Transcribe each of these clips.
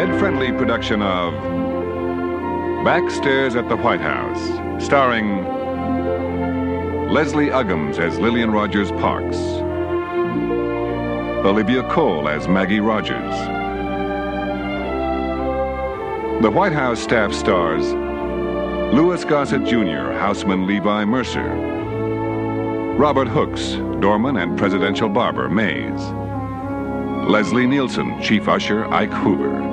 kid-friendly production of Backstairs at the Whitehouse, starring Leslie Uggams as Lillian Rogers Parks, Olivia Cole as Maggie Rogers. The Whitehouse staff stars Louis Gossett Jr., Houseman Levi Mercer, Robert Hooks, doorman and presidential barber Mays, Leslie Nielsen, chief usher Ike Hoover,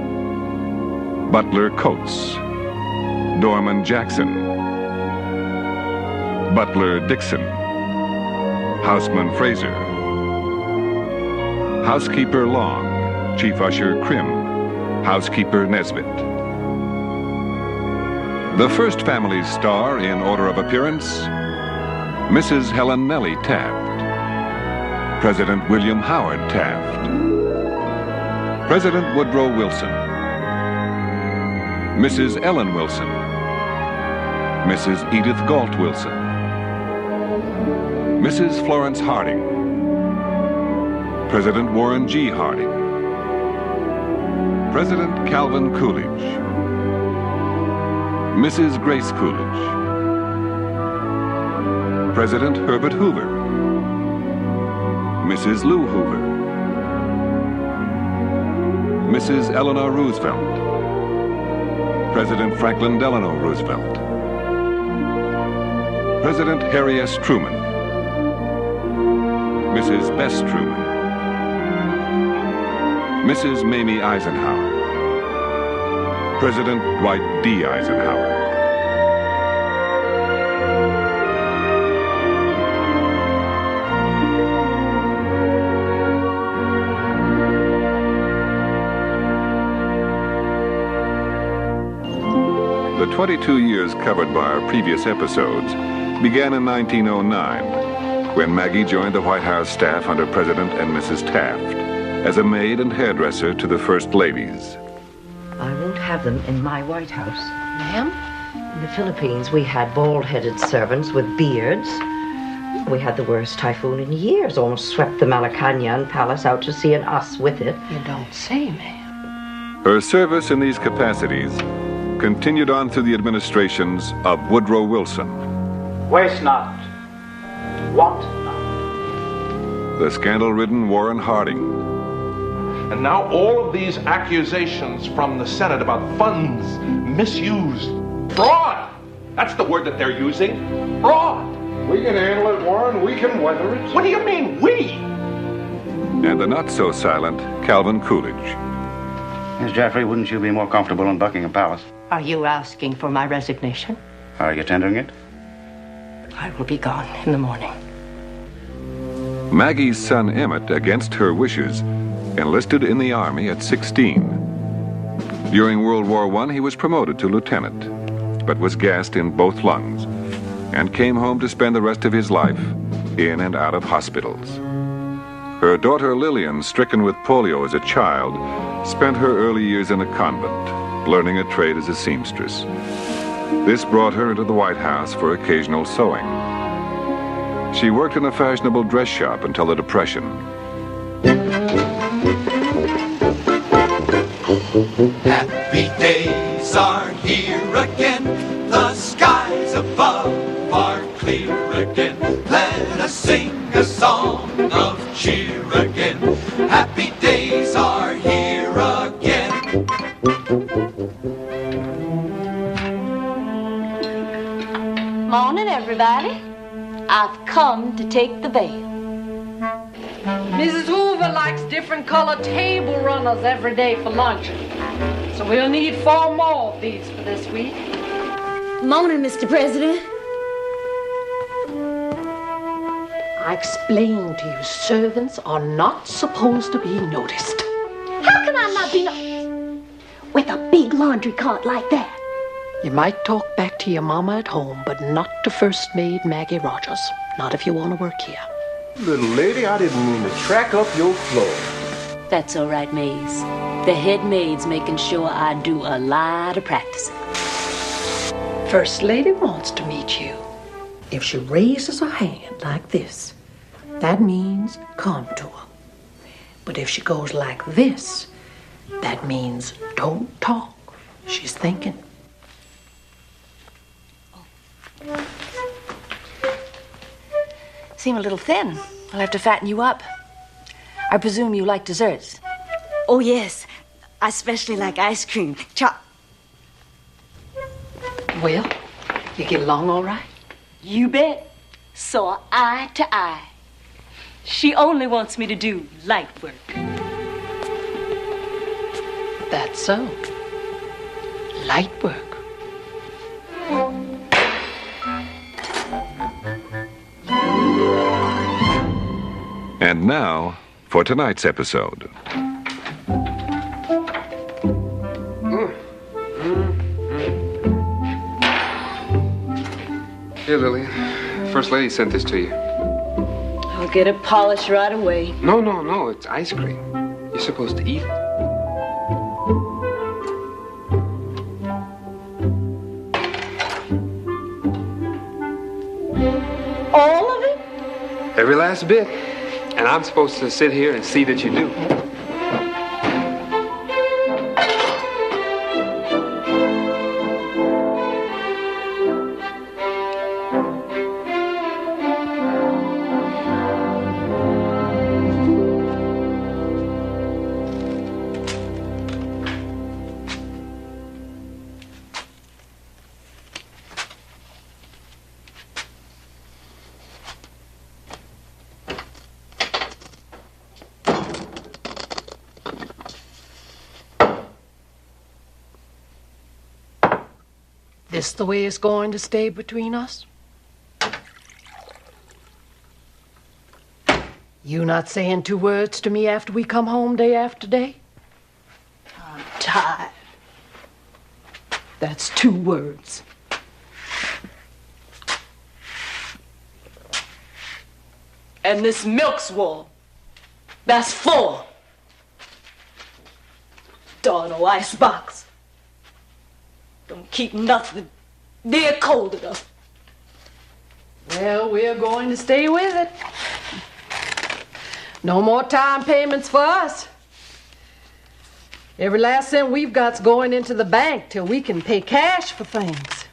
butler Coates, doorman Jackson, butler Dixon, houseman Fraser, housekeeper Long, chief usher Krim, housekeeper Nesbitt. The first family's star in order of appearance, Mrs. Helen Nellie Taft, President William Howard Taft, President Woodrow Wilson, Mrs. Ellen Wilson, Mrs. Edith Galt Wilson, Mrs. Florence Harding, President Warren G. Harding, President Calvin Coolidge, Mrs. Grace Coolidge, President Herbert Hoover, Mrs. Lou Hoover, Mrs. Eleanor Roosevelt, President Franklin Delano Roosevelt, President Harry S. Truman, Mrs. Bess Truman, Mrs. Mamie Eisenhower, President Dwight D. Eisenhower. The 22 years covered by our previous episodes began in 1909, when Maggie joined the White House staff under President and Mrs. Taft as a maid and hairdresser to the First Ladies. I won't have them in my White House. Ma'am? In the Philippines, we had bald-headed servants with beards. We had the worst typhoon in years. Almost swept the Malacañan Palace out to sea and us with it. You don't say, ma'am. Her service in these capacities continued on through the administrations of Woodrow Wilson, Waste not, want not, the scandal-ridden Warren Harding, and now all of these accusations from the Senate about funds misused. Fraud! That's the word that they're using. Fraud! We can handle it, Warren. We can weather it. What do you mean, we? and the not-so-silent Calvin Coolidge. Miss Jaffrey, wouldn't you be more comfortable in Buckingham Palace? Are you asking for my resignation? Are you tendering it? I will be gone in the morning. Maggie's son Emmett, against her wishes, enlisted in the Army at 16. During World War I, he was promoted to lieutenant, but was gassed in both lungs and came home to spend the rest of his life in and out of hospitals. Her daughter Lillian, stricken with polio as a child, spent her early years in a convent, learning a trade as a seamstress. This brought her into the White House for occasional sewing. She worked in a fashionable dress shop until the Depression. Happy days are here again. The skies above are clear again. Let us sing a song of cheer again. Happy days are here again. Morning, everybody. I've come to take the veil. Mrs. Hoover likes different colored table runners every day for luncheon. So we'll need 4 more of these for this week. Morning, Mr. President. I explained to you, servants are not supposed to be noticed. How can I not be with a big laundry cart like that? You might talk back to your mama at home, but not to First Maid Maggie Rogers. Not if you want to work here. Little lady, I didn't mean to track up your floor. That's all right, Maze. The head maid's making sure I do a lot of practicing. First Lady wants to meet you. If she raises her hand like this, that means come to her. But if she goes like this, That means don't talk. She's thinking. Seem a little thin. I'll have to fatten you up. I presume you like desserts. Oh, yes. I especially like ice cream. Well, you get along all right? You bet. Saw eye to eye. She only wants me to do light work. That's so. Light work. And now, for tonight's episode. Here, Lillian. First Lady sent this to you. I'll get it polished right away. No. It's ice cream. You're supposed to eat it. All of it? Every last bit. And I'm supposed to sit here and see that you do. This the way it's going to stay between us? You not saying 2 words to me after we come home day after day? I'm tired. That's 2 words. And this milk swole. That's 4. Darn old icebox. Don't keep nothing near cold enough. Well, we're going to stay with it. No more time payments for us. Every last cent we've got's going into the bank till we can pay cash for things.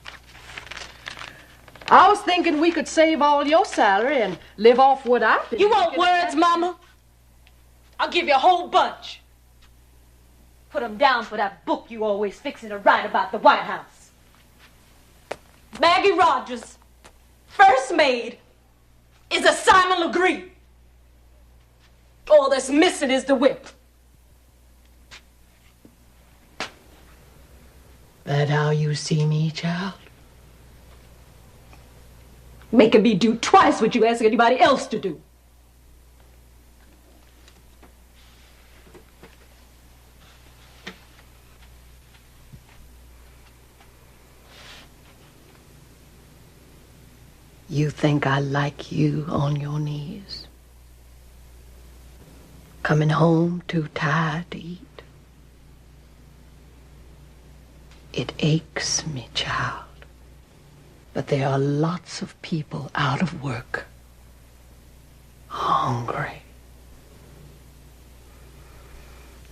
I was thinking we could save all your salary and live off what I've been. You want words, Mama? I'll give you a whole bunch. Put 'em down for that book you always fixing to write about the Whitehouse. Maggie Rogers, first maid, is a Simon Legree. All that's missing is the whip. That how you see me, child? Making me do twice what you ask anybody else to do. You think I like you on your knees? Coming home too tired to eat? It aches me, child. But there are lots of people out of work, hungry.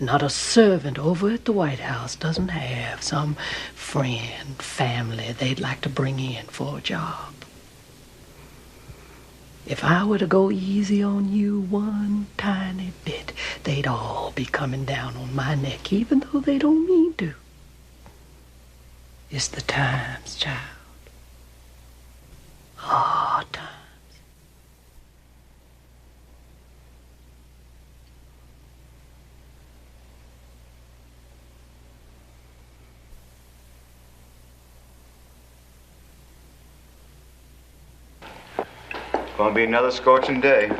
Not a servant over at the White House doesn't have some friend, family they'd like to bring in for a job. If I were to go easy on you 1 tiny bit, they'd all be coming down on my neck, even though they don't mean to. It's the times, child. Hard times. Gonna be another scorching day.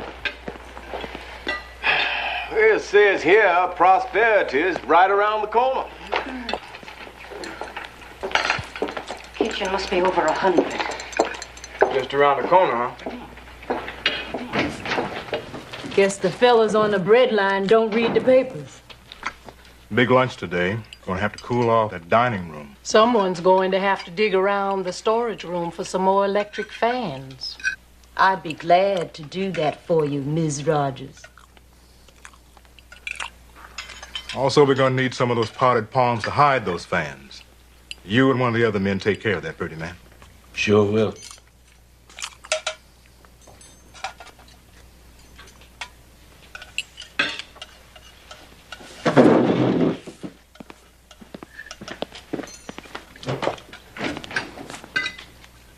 It says here, prosperity is right around the corner. Kitchen must be over 100. Just around the corner, huh? Guess the fellas on the bread line don't read the papers. Big lunch today. Gonna have to cool off that dining room. Someone's going to have to dig around the storage room for some more electric fans. I'd be glad to do that for you, Ms. Rogers. Also, we're going to need some of those potted palms to hide those fans. You and one of the other men take care of that, pretty man. Sure will.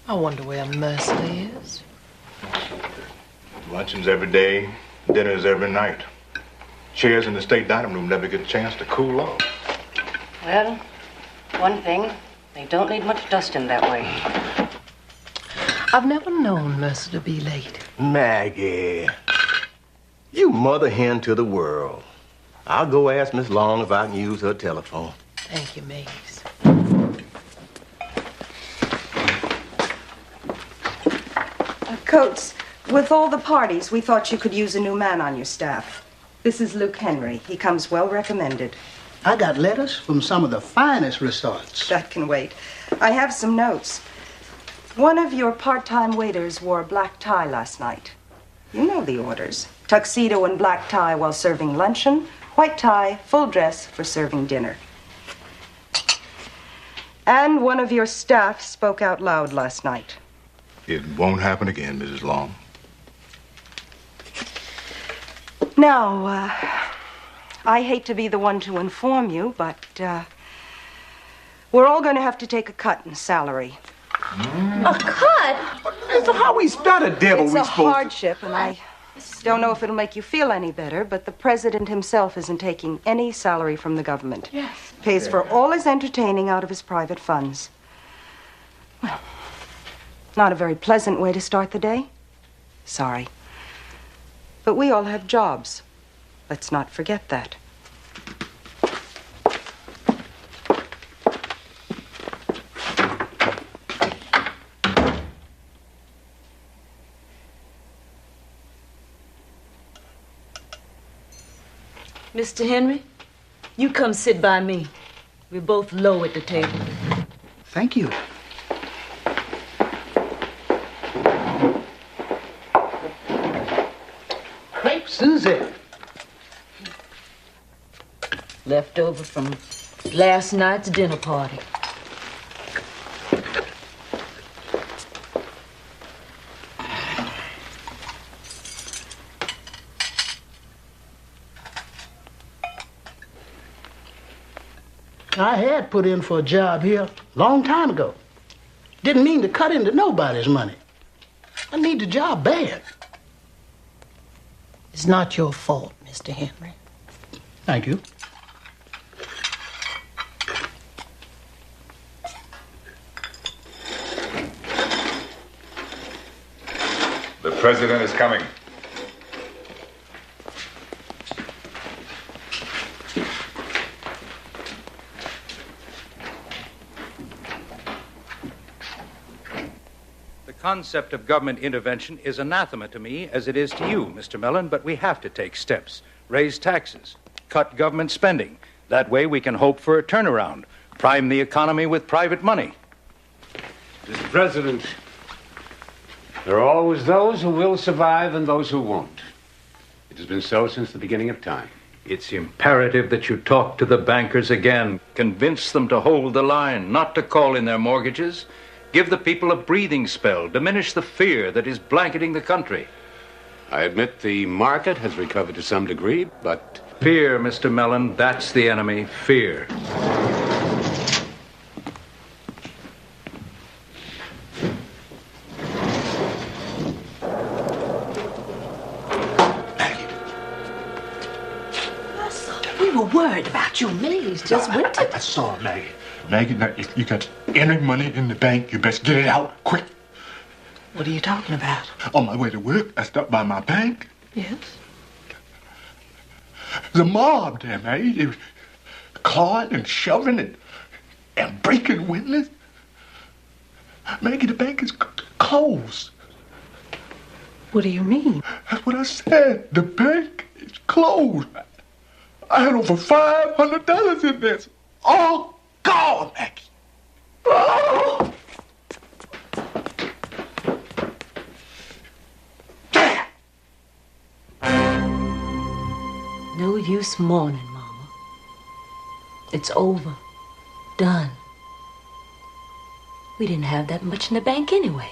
I wonder where Mercy is. Luncheons every day, dinners every night. Chairs in the state dining room never get a chance to cool off. Well, one thing, they don't need much dusting that way. I've never known Mercy to be late. Maggie, you mother hen to the world. I'll go ask Miss Long if I can use her telephone. Thank you, Maze. Coates, with all the parties, we thought you could use a new man on your staff. This is Luke Henry. He comes well recommended. I got letters from some of the finest resorts. That can wait. I have some notes. One of your part-time waiters wore a black tie last night. You know the orders. Tuxedo and black tie while serving luncheon, white tie, full dress for serving dinner. And one of your staff spoke out loud last night. It won't happen again, Mrs. Long. Now, I hate to be the one to inform you, but we're all going to have to take a cut in salary. A cut? So how we start a devil It's we a supposed to... hardship, and I don't know if it'll make you feel any better, but the president himself isn't taking any salary from the government. Yes. Pays for all his entertaining out of his private funds. Well, not a very pleasant way to start the day. Sorry. But we all have jobs. Let's not forget that. Mr. Henry, you come sit by me. We're both low at the table. Thank you. Hey, Susie. Left over from last night's dinner party. I had put in for a job here a long time ago. Didn't mean to cut into nobody's money. I need the job bad. It's not your fault, Mr. Henry. Thank you. The president is coming. The concept of government intervention is anathema to me, as it is to you, Mr. Mellon, but we have to take steps. Raise taxes, cut government spending. That way we can hope for a turnaround. Prime the economy with private money. Mr. President, there are always those who will survive and those who won't. It has been so since the beginning of time. It's imperative that you talk to the bankers again. Convince them to hold the line, not to call in their mortgages. Give the people a breathing spell. Diminish the fear that is blanketing the country. I admit the market has recovered to some degree, but... Fear, Mr. Mellon, that's the enemy. Fear. We were worried about you. Millie's just went to... I saw it, Maggie. Maggie, now, if you got any money in the bank, you best get it out quick. What are you talking about? On my way to work, I stopped by my bank. Yes? The mob there, Maggie. They was clawing and shoving and breaking windows. Maggie, the bank is closed. What do you mean? That's what I said. The bank is closed. I had over $500 in this. All gone, Maggie. Oh! No use mourning, Mama. It's over. Done. We didn't have that much in the bank anyway.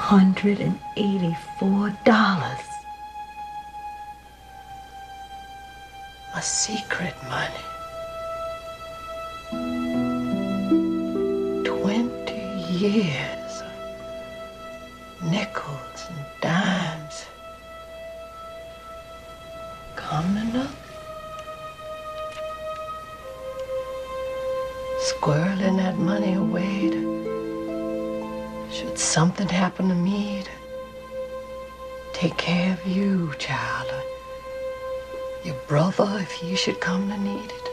$484. A secret money. 20 years. Nickels and dimes. Come to nothing. Squirreling that money away should something happen to me to take care of you, child, or your brother if he should come to need it.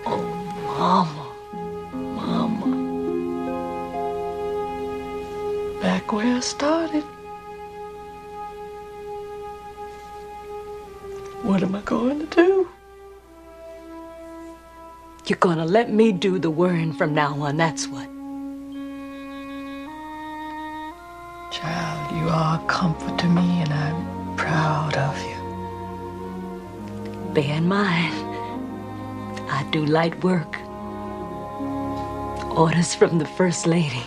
Oh, Mama. Mama. Back where I started. What am I going to do? You're gonna let me do the worrying from now on, that's what. Child, you are a comfort to me, and I'm proud of you. Bear in mind, I do light work. Orders from the First Lady.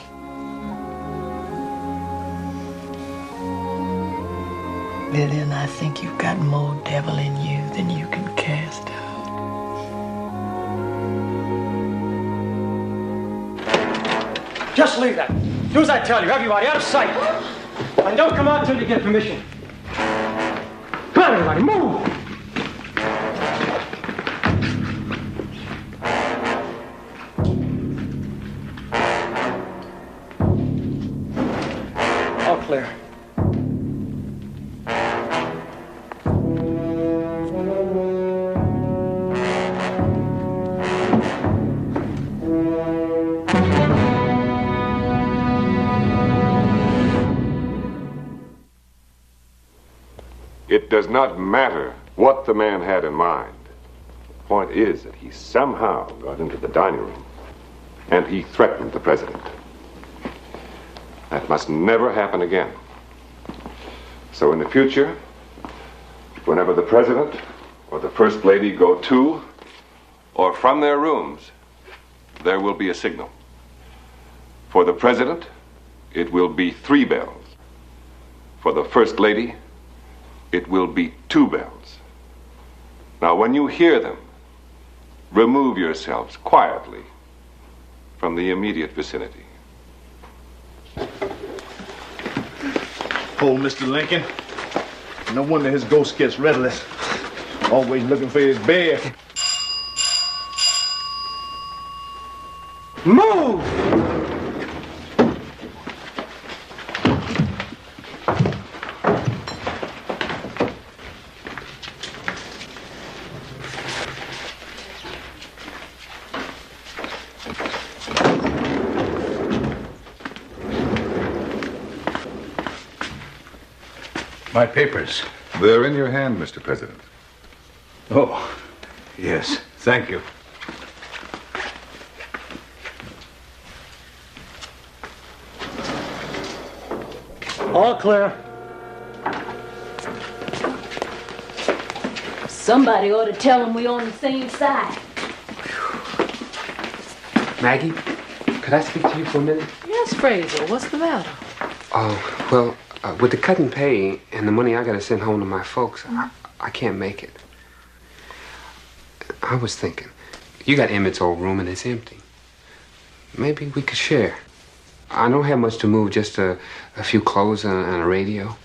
Lillian, I think you've got more devil in you than you can cast out. Just leave that. Do as I tell you. Everybody, out of sight. And don't come out till you get permission. Come on, everybody, move! All clear. It does not matter what the man had in mind. The point is that he somehow got into the dining room and he threatened the president. That must never happen again. So in the future, whenever the president or the first lady go to or from their rooms, there will be a signal. For the president, it will be 3 bells. For the first lady, it will be 2 bells. Now, when you hear them, remove yourselves quietly from the immediate vicinity. Oh, Mr. Lincoln. No wonder his ghost gets restless. Always looking for his bed. Move! My papers. They're in your hand, Mr. President. Oh, yes. Thank you. All clear. Somebody ought to tell them we're on the same side. Maggie, could I speak to you for a minute? Yes, Fraser, what's the matter? Oh, well, with the cut and pay and the money I gotta send home to my folks, I can't make it. I was thinking, you got Emmett's old room and it's empty. Maybe we could share. I don't have much to move, just a few clothes and a radio.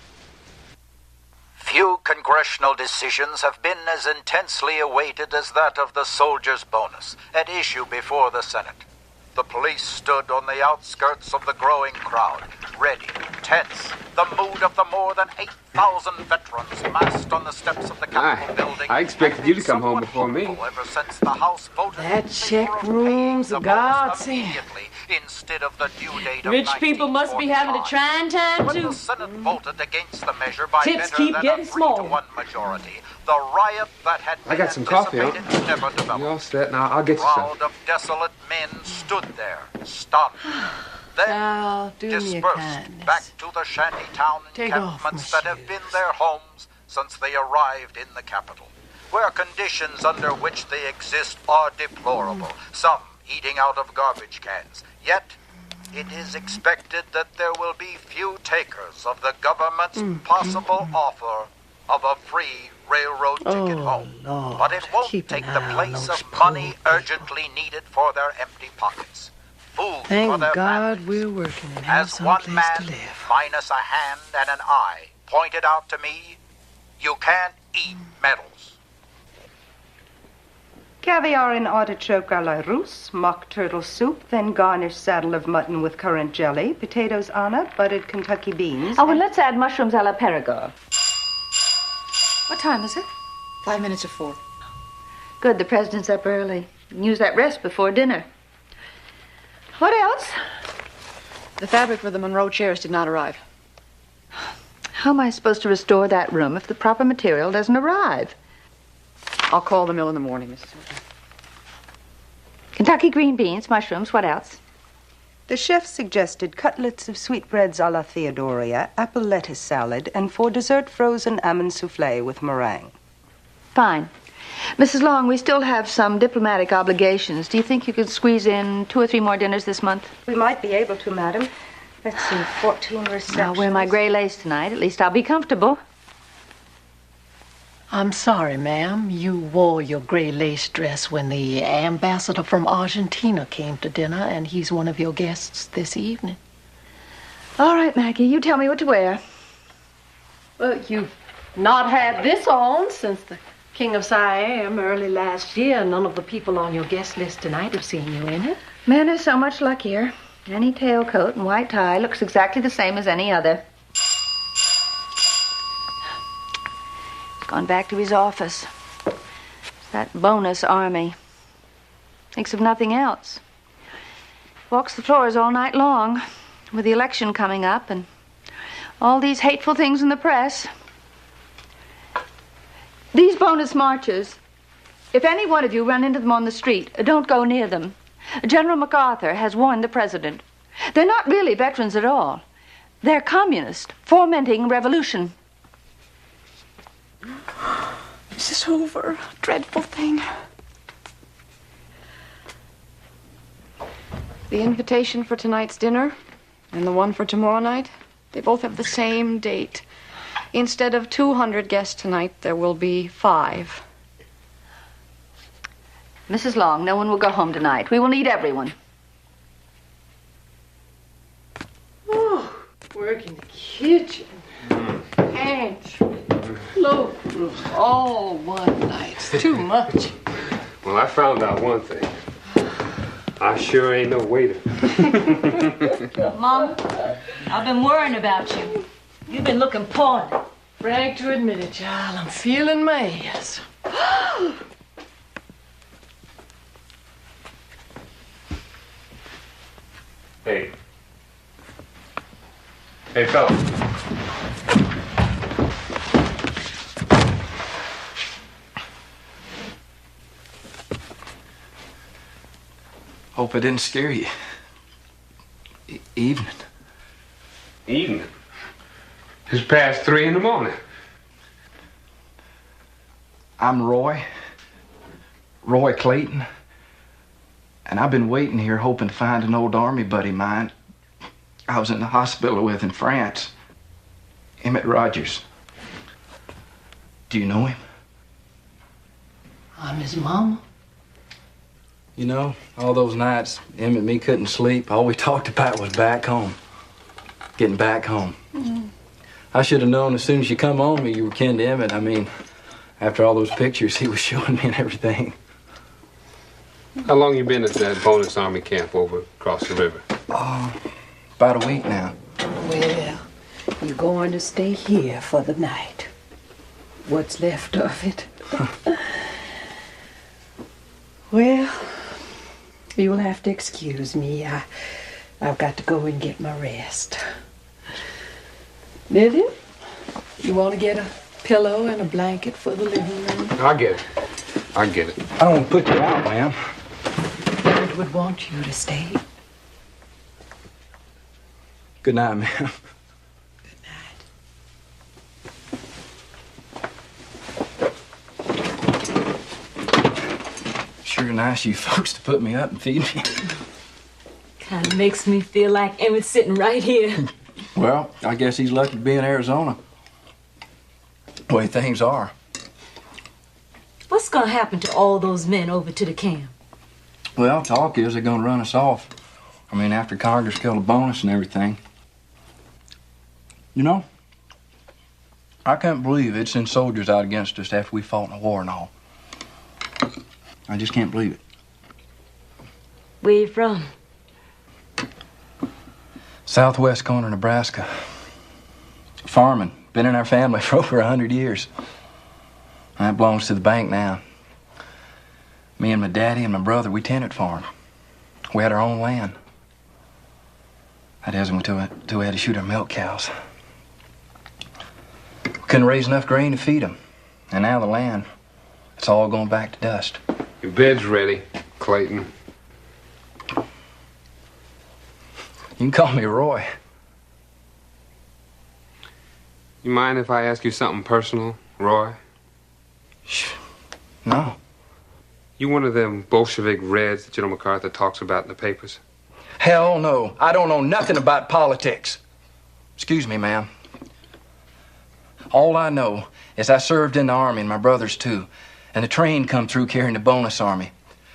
Few congressional decisions have been as intensely awaited as that of the soldier's bonus, at issue before the Senate. The police stood on the outskirts of the growing crowd, ready, tense, the mood of the more than 8,000 veterans massed on the steps of the Capitol building. I expected you to come home before me. Ever since the House voted that check room's a godsend. Instead of the due date of Rich people must be having a trying time, when too. the Senate voted against the measure by Tips better keep than getting a small. 3-to-1 majority, the riot that had I got some coffee, huh? never developed. You all set? Now I'll get you some. Crowd of desolate men stood there, stunned. then do me a dispersed kindness. back to the shantytown Take off encampments my that have been their homes since they arrived in the capital, where conditions under which they exist are deplorable, some eating out of garbage cans. Yet, it is expected that there will be few takers of the government's possible offer of a free railroad ticket home. Lord, but it won't keep take an the eye on place those of money urgently needed for their empty pockets. Food for Thank their God we're working and have As some one place man, to live. minus a hand and an eye, pointed out to me, you can't eat metals. Caviar and artichoke à la Russe, mock turtle soup, then garnish saddle of mutton with currant jelly, potatoes Anna, buttered Kentucky beans. Oh, well, let's add mushrooms a la Perigord. What time is it? 5 minutes of 4. Good, the president's up early. You can use that rest before dinner. What else? The fabric for the Monroe chairs did not arrive. How am I supposed to restore that room if the proper material doesn't arrive? I'll call the mill in the morning, Mrs. Hoover. Kentucky green beans, mushrooms, what else? The chef suggested cutlets of sweetbreads a la Theodoria, apple lettuce salad, and for dessert frozen almond souffle with meringue. Fine. Mrs. Long, we still have some diplomatic obligations. Do you think you could squeeze in 2 or 3 more dinners this month? We might be able to, madam. Let's see, 14 receptions. I'll wear my gray lace tonight. At least I'll be comfortable. I'm sorry, ma'am. You wore your gray lace dress when the ambassador from Argentina came to dinner, and he's one of your guests this evening. All right, Maggie, you tell me what to wear. Well, you've not had this on since the King of Siam early last year. None of the people on your guest list tonight have seen you in it. Men are so much luckier. Any tailcoat and white tie looks exactly the same as any other. He's gone back to his office. That bonus army. Thinks of nothing else. Walks the floors all night long, with the election coming up and all these hateful things in the press. These bonus marches, if any one of you run into them on the street, don't go near them. General MacArthur has warned the president. They're not really veterans at all. They're communists, fomenting revolution. Mrs. Hoover, dreadful thing. The invitation for tonight's dinner and the one for tomorrow night, they both have the same date. Instead of 200 guests tonight, there will be 5. Mrs. Long, no one will go home tonight. We will need everyone. Oh, work in the kitchen, pantry, cloakroom, all one night. It's too much. Well, I found out one thing. I sure ain't no waiter. Mom, I've been worrying about you. You've been looking poorly. Frank to admit it, child, I'm feeling my ass. Hey. Hey, fella. Hope I didn't scare you. Evening. Evening? It's past 3 in the morning. I'm Roy Clayton. And I've been waiting here hoping to find an old army buddy of mine I was in the hospital with in France. Emmett Rogers. Do you know him? I'm his mama. You know, all those nights Emmett and me couldn't sleep. All we talked about was back home. Getting back home. Mm-hmm. I should have known as soon as you come on me you were kin to Emmett. I mean, after all those pictures he was showing me and everything. How long you been at that bonus army camp over across the river? About a week now. Well, you're going to stay here for the night. What's left of it. Well, you'll have to excuse me. I've got to go and get my rest. Lillian, you want to get a pillow and a blanket for the living room? I get it. I get it. I don't want to put you out, ma'am. Edward would want you to stay. Good night, ma'am. Sure nice you folks to put me up and feed me. Kind of makes me feel like Emmett's sitting right here. Well, I guess he's lucky to be in Arizona. The way things are. What's gonna happen to all those men over to the camp? Well, talk is they're gonna run us off. I mean, after Congress killed a bonus and everything. You know, I can't believe it sent soldiers out against us after we fought in a war and all. I just can't believe it. Where you from? Southwest corner of Nebraska. Farming. Been in our family for over 100 years. That belongs to the bank now. Me and my daddy and my brother, we tended farm. We had our own land. That is until we had to shoot our milk cows. We couldn't raise enough grain to feed them. And now the land, it's all going back to dust. Your bed's ready, Clayton. You can call me Roy. You mind if I ask you something personal, Roy? Shh. No. You one of them Bolshevik Reds that General MacArthur talks about in the papers? Hell no. I don't know nothing about politics. Excuse me, ma'am. All I know is I served in the Army, and my brothers too. And the train come through carrying the bonus army.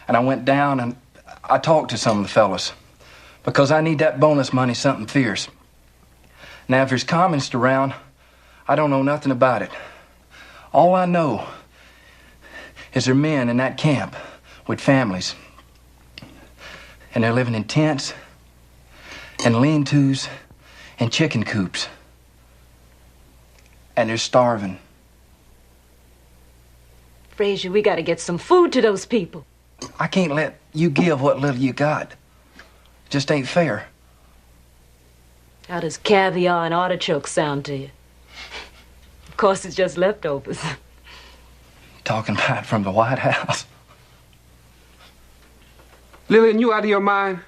And I went down and I talked to some of the fellas. Because I need that bonus money something fierce. Now, if there's communists around, I don't know nothing about it. All I know is there are men in that camp with families. And they're living in tents and lean-tos and chicken coops. And they're starving. Frazier, we gotta get some food to those people. I can't let you give what little you got. It just ain't fair. How does caviar and artichokes sound to you? Of course, it's just leftovers. Talking about from the White House. Lillian, you out of your mind?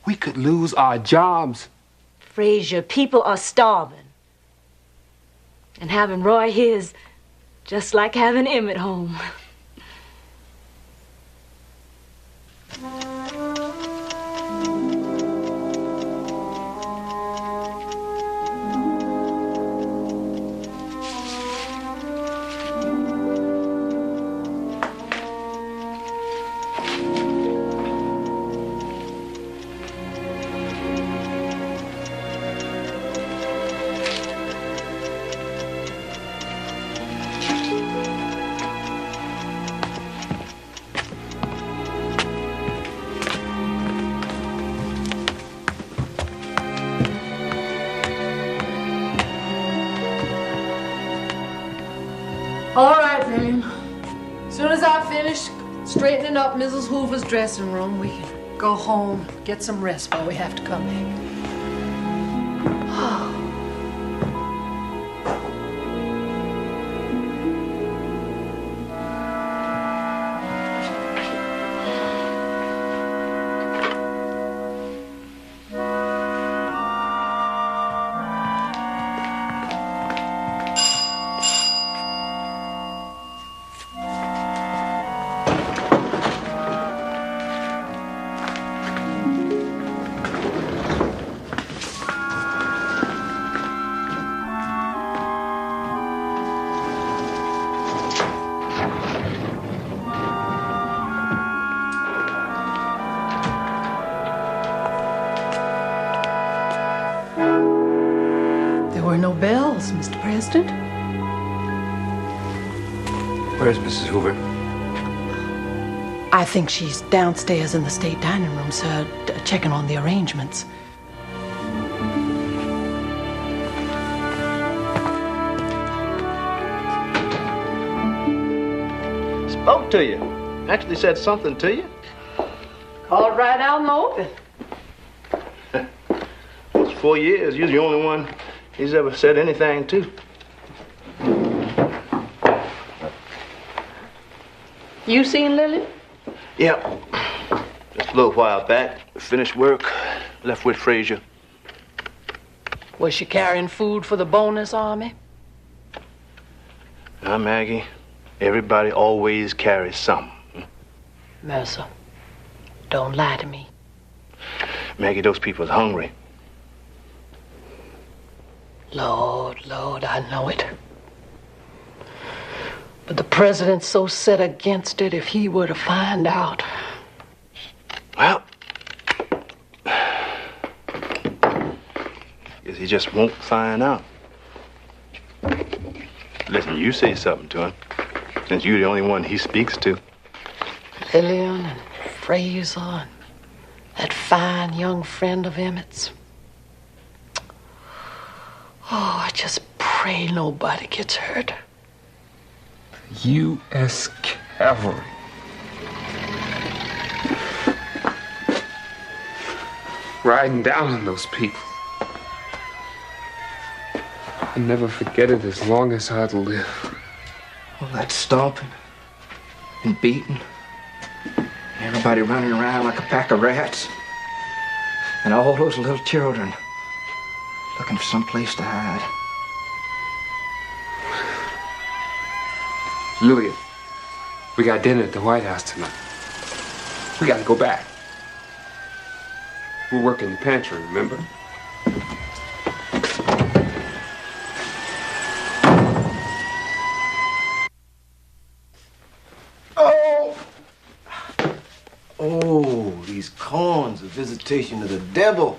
We could lose our jobs. Frazier, people are starving. And having Roy here is just like having Emmett home. All right, Lillian. As soon as I finish straightening up Mrs. Hoover's dressing room, we can go home, get some rest while we have to come back. No bells, Mr. President. Where's Mrs. Hoover? I think she's downstairs in the state dining room, sir, checking on the arrangements. Spoke to you. Actually said something to you. Called right out in the open. It's 4 years. You're the only one he's ever said anything to. You seen Lillian? Yeah. Just a little while back. Finished work. Left with Frazier. Was she carrying food for the bonus army? Now, Maggie, everybody always carries something. Mercer, don't lie to me. Maggie, those people's hungry. Lord, I know it. But the president's so set against it if he were to find out. Well, guess he just won't find out. Listen, you say something to him, since you're the only one he speaks to. Lillian and Fraser and that fine young friend of Emmett's. Oh, I just pray nobody gets hurt. U.S. Cavalry. Riding down on those people. I'll never forget it as long as I'd live. All that stomping and beating. Everybody running around like a pack of rats. And all those little children looking for some place to hide. Lillian, we got dinner at the Whitehouse tonight. We gotta go back. We're working the pantry, remember? Oh, these corns, a visitation of the devil.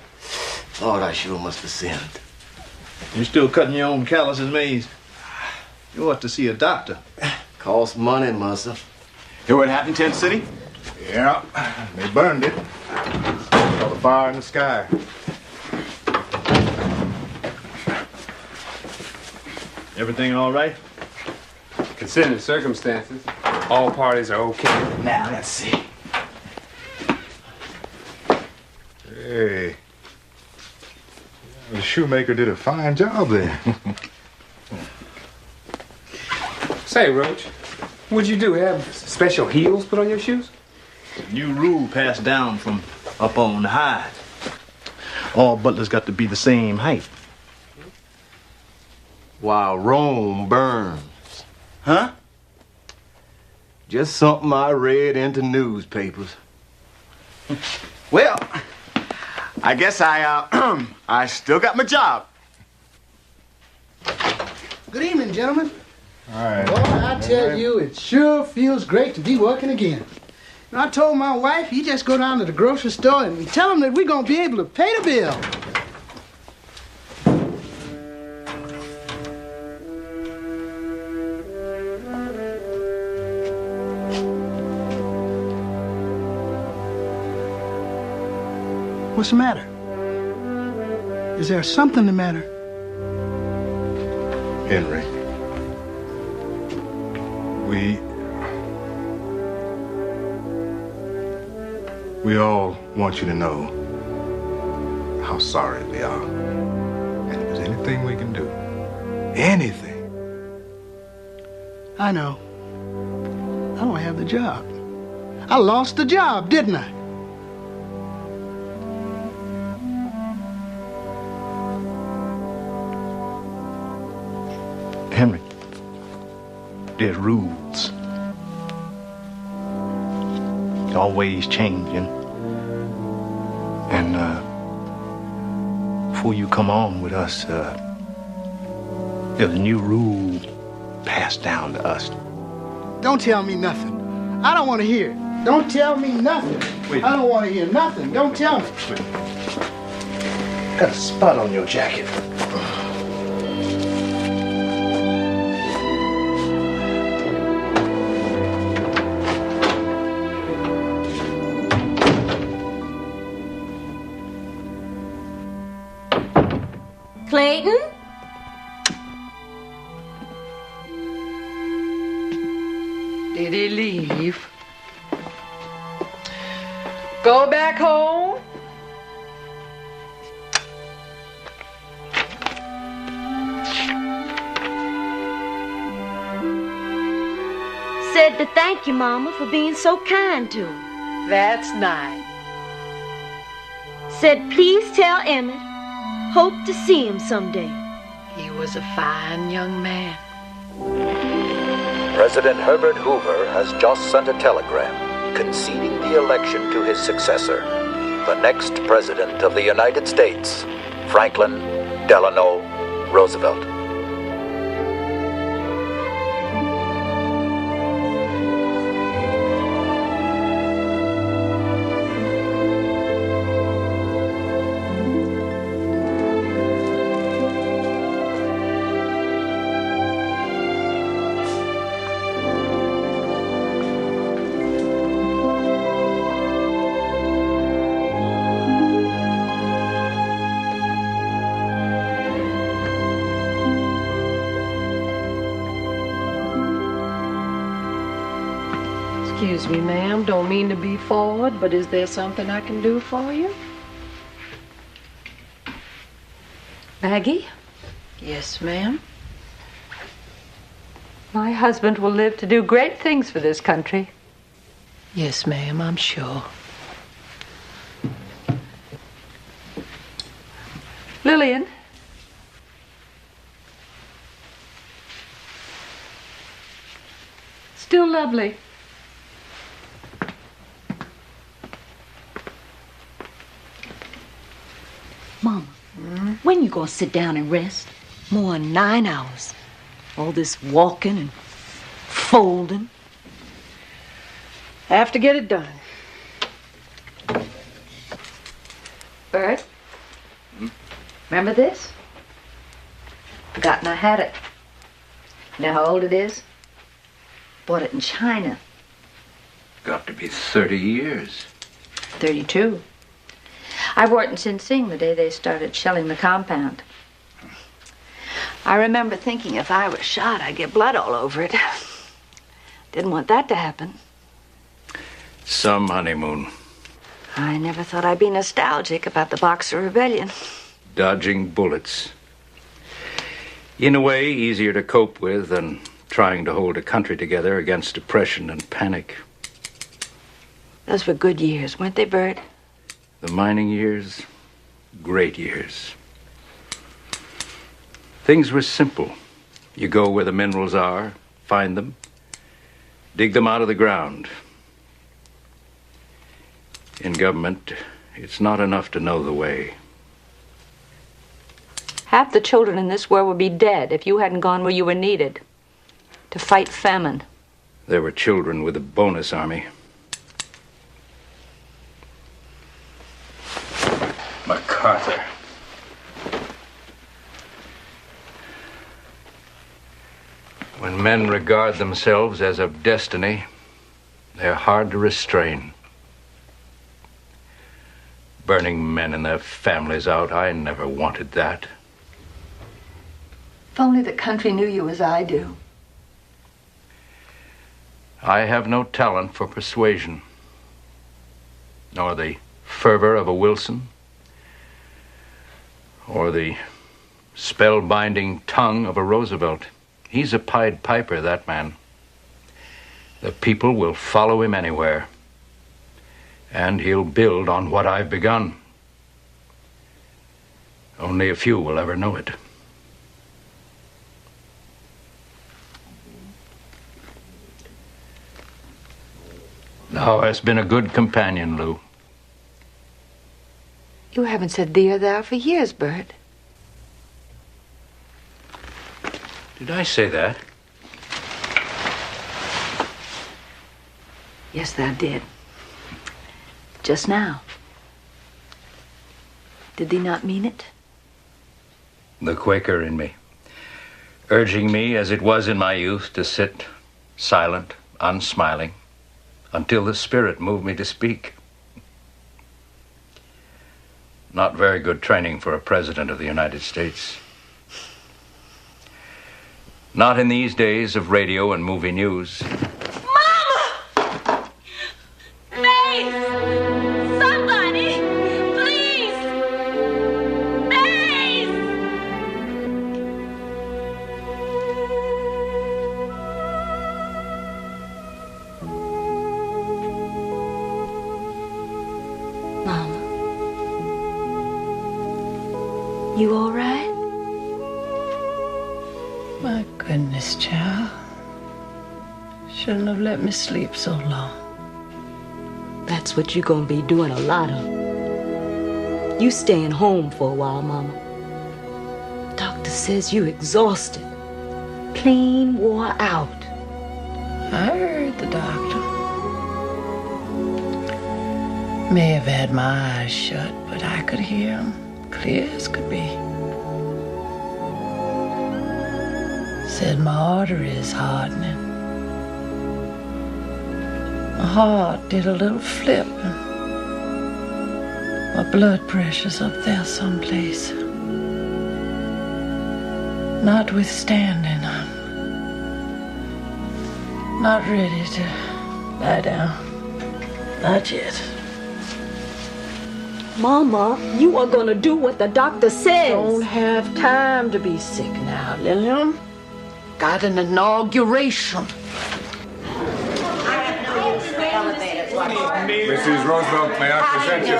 Lord, I sure must have sinned. You still cutting your own calluses, Maze? You ought to see a doctor. Costs money, Muscle. Hear what happened in Tent City? Yeah, they burned it. Saw the fire in the sky. Everything all right? Considering the circumstances, all parties are okay. Now, let's see. Hey, the shoemaker did a fine job there. Say, Roach, what'd you do? Have special heels put on your shoes? New rule passed down from up on the high. All butlers got to be the same height. While Rome burns. Huh? Just something I read into newspapers. Well, I guess I still got my job. Good evening, gentlemen. All right. Boy, I tell you, it sure feels great to be working again. And I told my wife, you just go down to the grocery store and tell them that we're going to be able to pay the bill. What's the matter? Is there something the matter? Henry, we all want you to know how sorry we are. And if there's anything we can do, anything. I know. I don't have the job. I lost the job, didn't I? Henry, there's rules. Always changing. And before you come on with us, there's a new rule passed down to us. Don't tell me nothing. I don't want to hear it. Don't tell me nothing. Wait. I don't want to hear nothing. Don't tell me. Wait. Got a spot on your jacket. Clayton? Did he leave? Go back home? Said to thank you, Mama, for being so kind to him. That's nice. Said please tell Emmett hope to see him someday. He was a fine young man. President Herbert Hoover has just sent a telegram conceding the election to his successor, the next President of the United States, Franklin Delano Roosevelt. Excuse me, ma'am. Don't mean to be forward, but is there something I can do for you? Maggie? Yes, ma'am. My husband will live to do great things for this country. Yes, ma'am, I'm sure. Lillian? Still lovely. Mama, when you gonna sit down and rest? More than 9 hours. All this walking and folding. Have to get it done. Bert? Remember this? Forgotten I had it. You know how old it is? Bought it in China. Got to be 30 years. 32. I wore it in Sing Sing the day they started shelling the compound. I remember thinking if I were shot, I'd get blood all over it. Didn't want that to happen. Some honeymoon. I never thought I'd be nostalgic about the Boxer Rebellion. Dodging bullets. In a way, easier to cope with than trying to hold a country together against depression and panic. Those were good years, weren't they, Bert? The mining years, great years. Things were simple. You go where the minerals are, find them, dig them out of the ground. In government, it's not enough to know the way. Half the children in this world would be dead if you hadn't gone where you were needed. To fight famine. There were children with a bonus army. MacArthur. When men regard themselves as of destiny, they're hard to restrain. Burning men and their families out, I never wanted that. If only the country knew you as I do. I have no talent for persuasion, nor the fervor of a Wilson, or the spellbinding tongue of a Roosevelt. He's a Pied Piper, that man. The people will follow him anywhere, and he'll build on what I've begun. Only a few will ever know it. Thou hast been a good companion, Lou. You haven't said thee or thou for years, Bert. Did I say that? Yes, thou did. Just now. Did thee not mean it? The Quaker in me, urging me, as it was in my youth, to sit silent, unsmiling, until the Spirit moved me to speak. Not very good training for a President of the United States. Not in these days of radio and movie news. Mama! Mace! Somebody! Please! Mace! You all right? My goodness, child. Shouldn't have let me sleep so long. That's what you're gonna be doing a lot of. You staying home for a while, Mama. Doctor says you exhausted. Clean wore out. I heard the doctor. May have had my eyes shut, but I could hear him clear as could be. Said my arteries hardening. My heart did a little flip, and my blood pressure's up there someplace. Notwithstanding, I'm not ready to lie down. Not yet. Mama, you are gonna do what the doctor says. Don't have time to be sick now, Lillian. Got an inauguration. Mrs. Roosevelt, may I present you?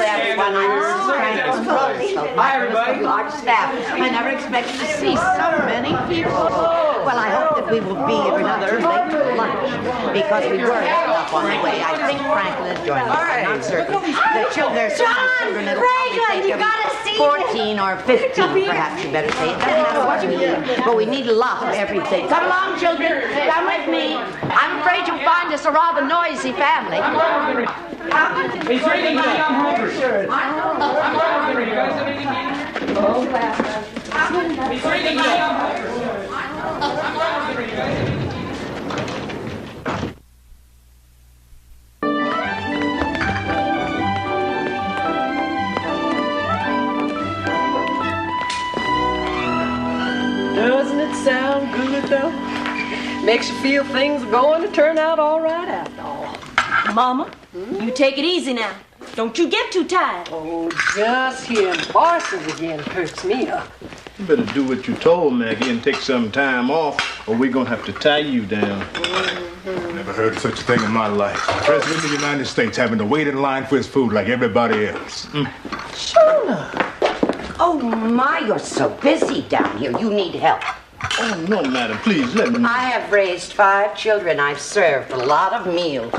Hi, everybody. Large staff. I never expected to see so many people. Well, I hope that we will be rather late for lunch because we were held up on the way. I think Franklin is joining us. I'm not certain. The children, there's so many children, it'll probably take them 14 or 15, perhaps you better say. It doesn't matter what you need, but we need a lot of everything. Come along, children. Come with me. I'm afraid you'll find us a rather noisy family. He's reading me. I'm Hoover. I'm Hoover. You guys have anything to eat? He's reading me. I'm Hoover. You guys have anything to eat? Doesn't it sound good, though? Makes you feel things are going to turn out all right after all. Mama, you take it easy now. Don't you get too tired. Oh, just hearing voices again perks me up. You better do what you told, Maggie, and take some time off, or we're gonna have to tie you down. Never heard of such a thing in my life. The President of the United States having to wait in line for his food like everybody else. Shona! Oh, my, you're so busy down here. You need help. Oh, no, madam. Please, let me... I have raised 5 children. I've served a lot of meals.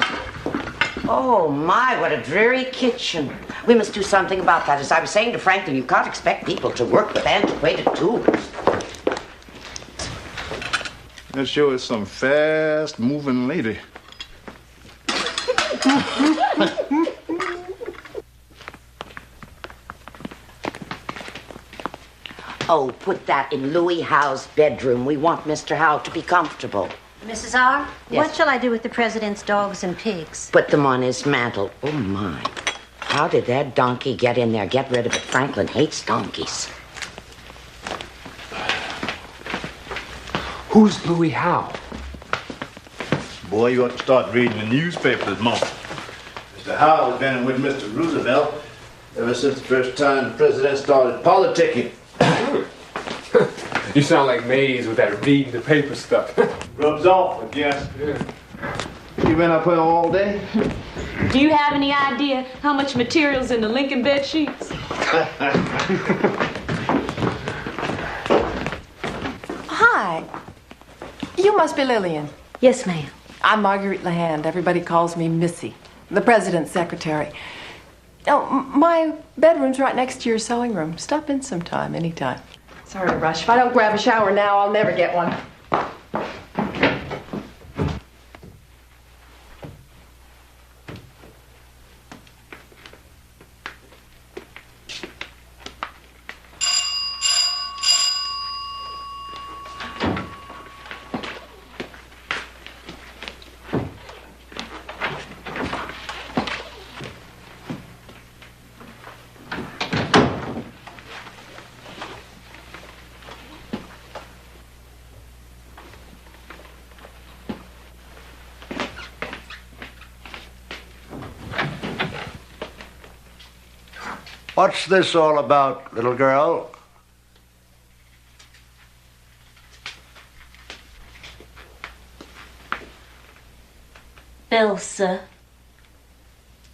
Oh, my, what a dreary kitchen. We must do something about that. As I was saying to Franklin, you can't expect people to work with antiquated tools. That sure is some fast-moving lady. Oh, put that in Louis Howe's bedroom. We want Mr. Howe to be comfortable. Mrs. R., Yes. what shall I do with the president's dogs and pigs? Put them on his mantle. Oh, my. How did that donkey get in there? Get rid of it. Franklin hates donkeys. Who's Louis Howe? Boy, you ought to start reading the newspapers more. Mr. Howe has been with Mr. Roosevelt ever since the first time the president started politicking. You sound like Maze with that reading the paper stuff. Rubs off, I guess. Yeah. You been up here all day? Do you have any idea how much material's in the Lincoln bed sheets? Hi. You must be Lillian. Yes, ma'am. I'm Marguerite LeHand. Everybody calls me Missy, the president's secretary. Oh, my bedroom's right next to your sewing room. Stop in sometime, anytime. Sorry to rush. If I don't grab a shower now, I'll never get one. What's this all about, little girl? Bill, sir.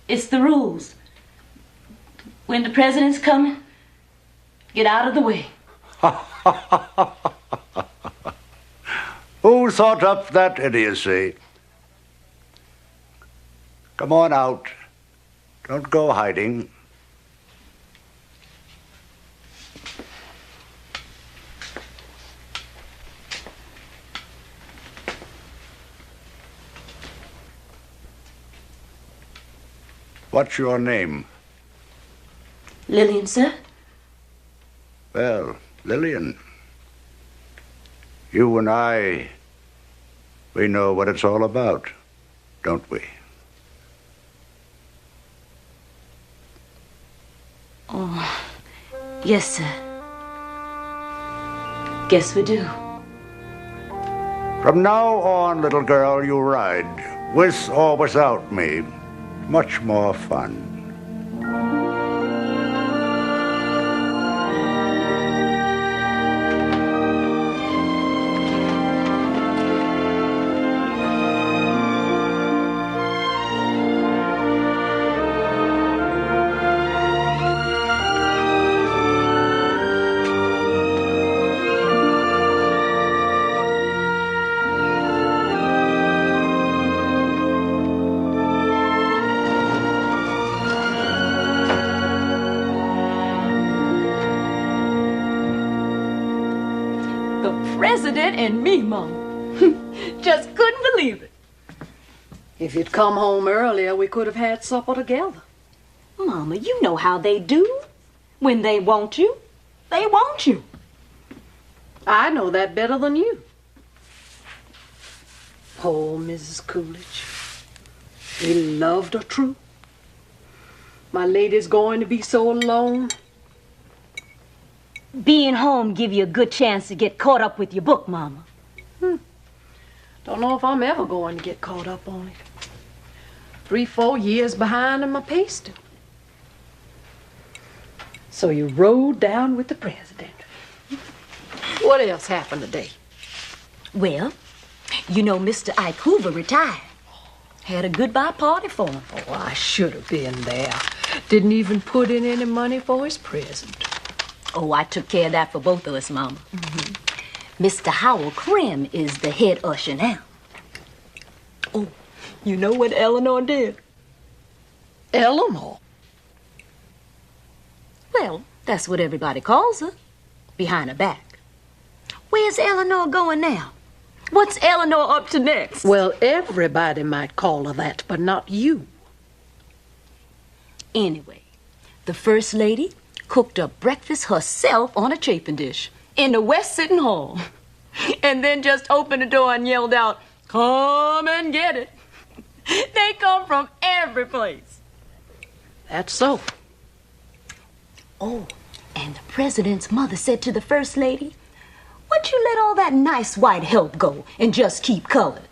It's the rules. When the president's coming, Get out of the way. Who thought up that idiocy? Come on out. Don't go hiding. What's your name? Lillian, sir? Well, Lillian, you and I, we know what it's all about, don't we? Oh, yes, sir. Guess we do. From now on, little girl, you ride, with or without me. Much more fun. President and me, Mom. Just couldn't believe it. If you'd come home earlier, we could have had supper together. Mama, you know how they do. When they want you, they want you. I know that better than you. Poor Mrs. Coolidge. We loved her true. My lady's going to be so alone. Being home give you a good chance to get caught up with your book, Mama. Don't know if I'm ever going to get caught up on it. 3-4 years behind in my pasting. So you rode down with the president. What else happened today? Well, you know Mr. Ike Hoover retired. Had a goodbye party for him. Oh, I should have been there. Didn't even put in any money for his present. Oh, I took care of that for both of us, Mama. Mr. Howell Krim is the head usher now. Oh, you know what Eleanor did? Eleanor? Well, that's what everybody calls her, behind her back. Where's Eleanor going now? What's Eleanor up to next? Well, everybody might call her that, but not you. Anyway, the First Lady cooked up breakfast herself on a chafing dish in the West Sitting Hall. And then just opened the door and yelled out, "Come and get it." They come from every place. That's so. Oh, and the President's mother said to the First Lady, "Why'd you let all that nice white help go and just keep colored?"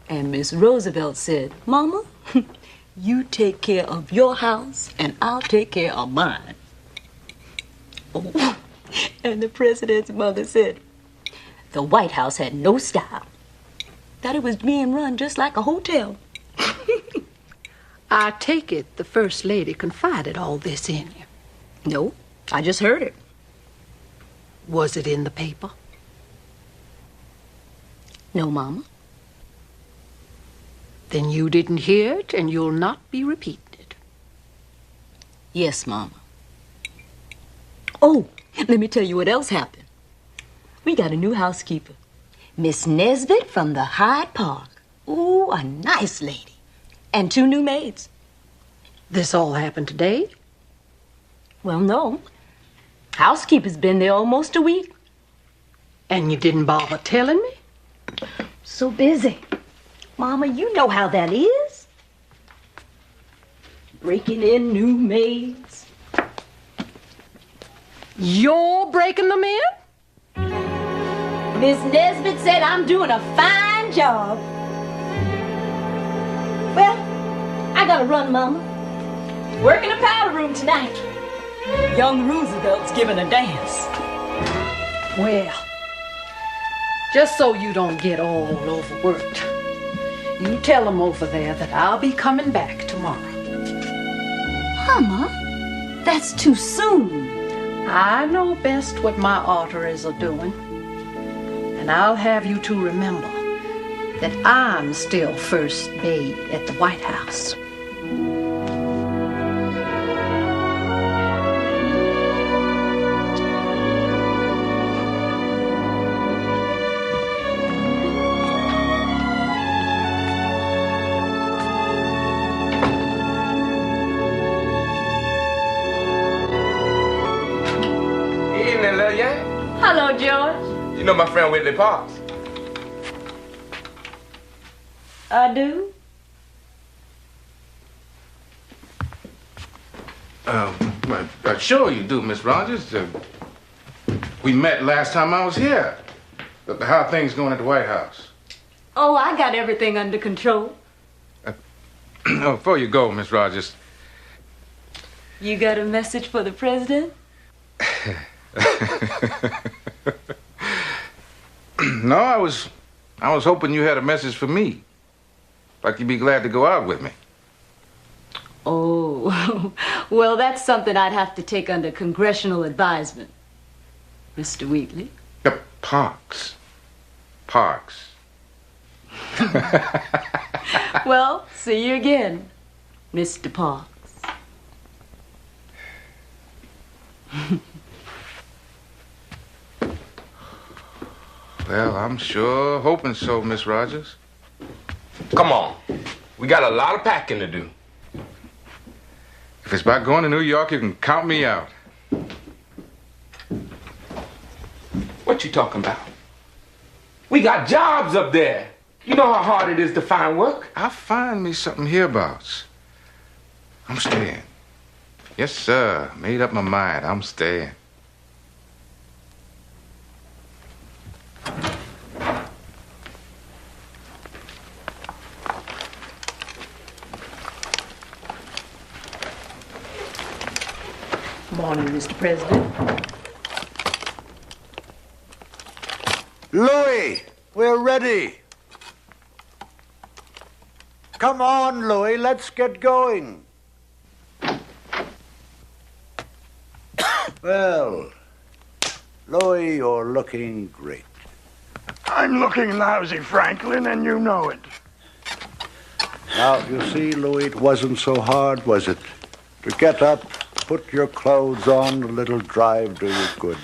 And Miss Roosevelt said, "Mama, you take care of your house and I'll take care of mine." Oh, and the President's mother said the White House had no style, that it was being run just like a hotel. I take it the First Lady confided all this in you. No, I just heard it. Was it in the paper? No, Mama. Then you didn't hear it and you'll not be repeating it. Yes, Mama. Oh, let me tell you what else happened. We got a new housekeeper, Miss Nesbitt from the Hyde Park. Ooh, a nice lady. And 2 new maids. This all happened today? Well, no. Housekeeper's been there almost a week. And you didn't bother telling me? So busy. Mama, you know how that is. Breaking in new maids. You're breaking them in? Miss Nesbitt said I'm doing a fine job. Well, I gotta run, Mama. Work in the powder room tonight. Young Roosevelt's giving a dance. Well, just so you don't get all overworked, you tell them over there that I'll be coming back tomorrow. Mama, that's too soon. I know best what my arteries are doing. And I'll have you to remember that I'm still first maid at the White House. Evening, Lillian. Hello, George. You know my friend Whitley Parks? I do. Sure you do, Miss Rogers. We met last time I was here. How are things going at the White House? Oh, I got everything under control. Before you go, Miss Rogers. You got a message for the president? No, I was hoping you had a message for me. Like you'd be glad to go out with me. Oh, well, that's something I'd have to take under congressional advisement, Mr. Wheatley. Parks. Well, see you again, Mr. Parks. Well, I'm sure hoping so, Miss Rogers. Come on. We got a lot of packing to do. If it's about going to New York, you can count me out. What you talking about? We got jobs up there. You know how hard it is to find work. I'll find me something hereabouts. I'm staying. Yes, sir. Made up my mind. I'm staying. Morning, Mr. President. Louis, we're ready. Come on, Louis, let's get going. Well, Louis, you're looking great. I'm looking lousy, Franklin, and you know it. Now, you see, Louis, it wasn't so hard, was it? To get up, put your clothes on, a little drive do you good.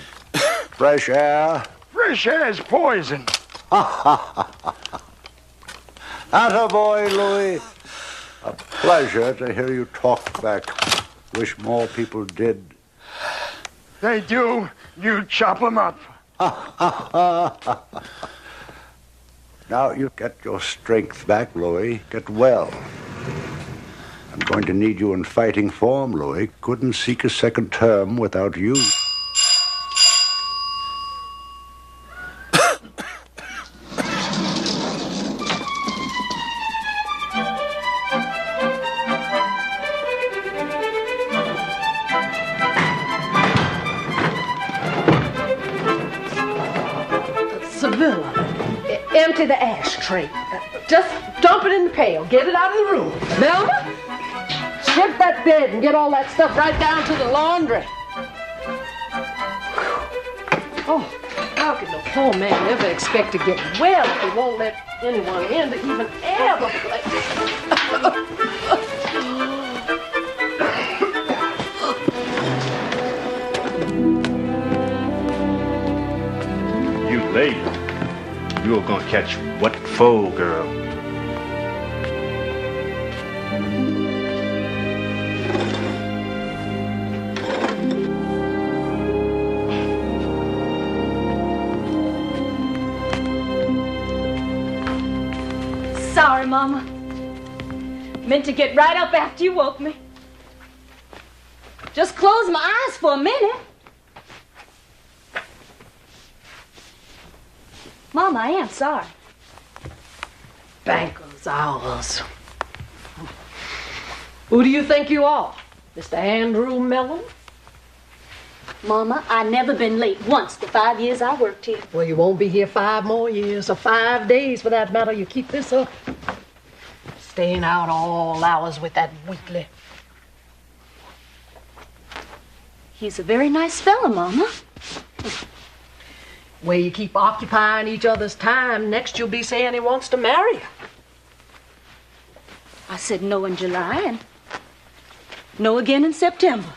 Fresh air. Fresh air's poison. Attaboy, Louis. A pleasure to hear you talk back. Wish more people did. They do. You chop 'em up. Now you get your strength back, Louis. Get well. I'm going to need you in fighting form, Louis. Couldn't seek a second term without you. Sevilla, empty the ashtray. Just dump it in the pail. Get it out of the room. Velma, strip that bed and get all that stuff right down to the laundry. Oh, how can the poor man ever expect to get well if he won't let anyone in to even air the place? You late. You were gonna catch what for, girl? Sorry, Mama. Meant to get right up after you woke me. Just close my eyes for a minute. Mama, I am sorry. Banker's hours. Who do you think you are? Mr. Andrew Mellon? Mama, I never been late once the 5 years I worked here. Well, you won't be here 5 more years, or 5 days for that matter. You keep this up. Staying out all hours with that Wheatley. He's a very nice fella, Mama. Way you keep occupying each other's time, next you'll be saying he wants to marry you. I said no in July and no again in September.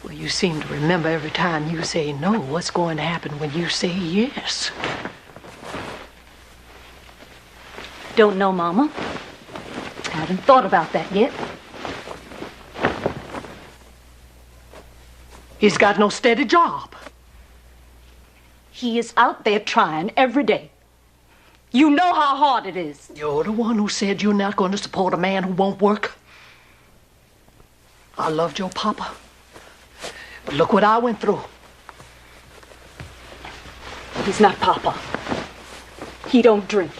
Well, you seem to remember every time you say no, what's going to happen when you say yes. Don't know, Mama. I haven't thought about that yet. He's got no steady job. He is out there trying every day. You know how hard it is. You're the one who said you're not going to support a man who won't work. I loved your papa. But look what I went through. He's not Papa. He don't drink.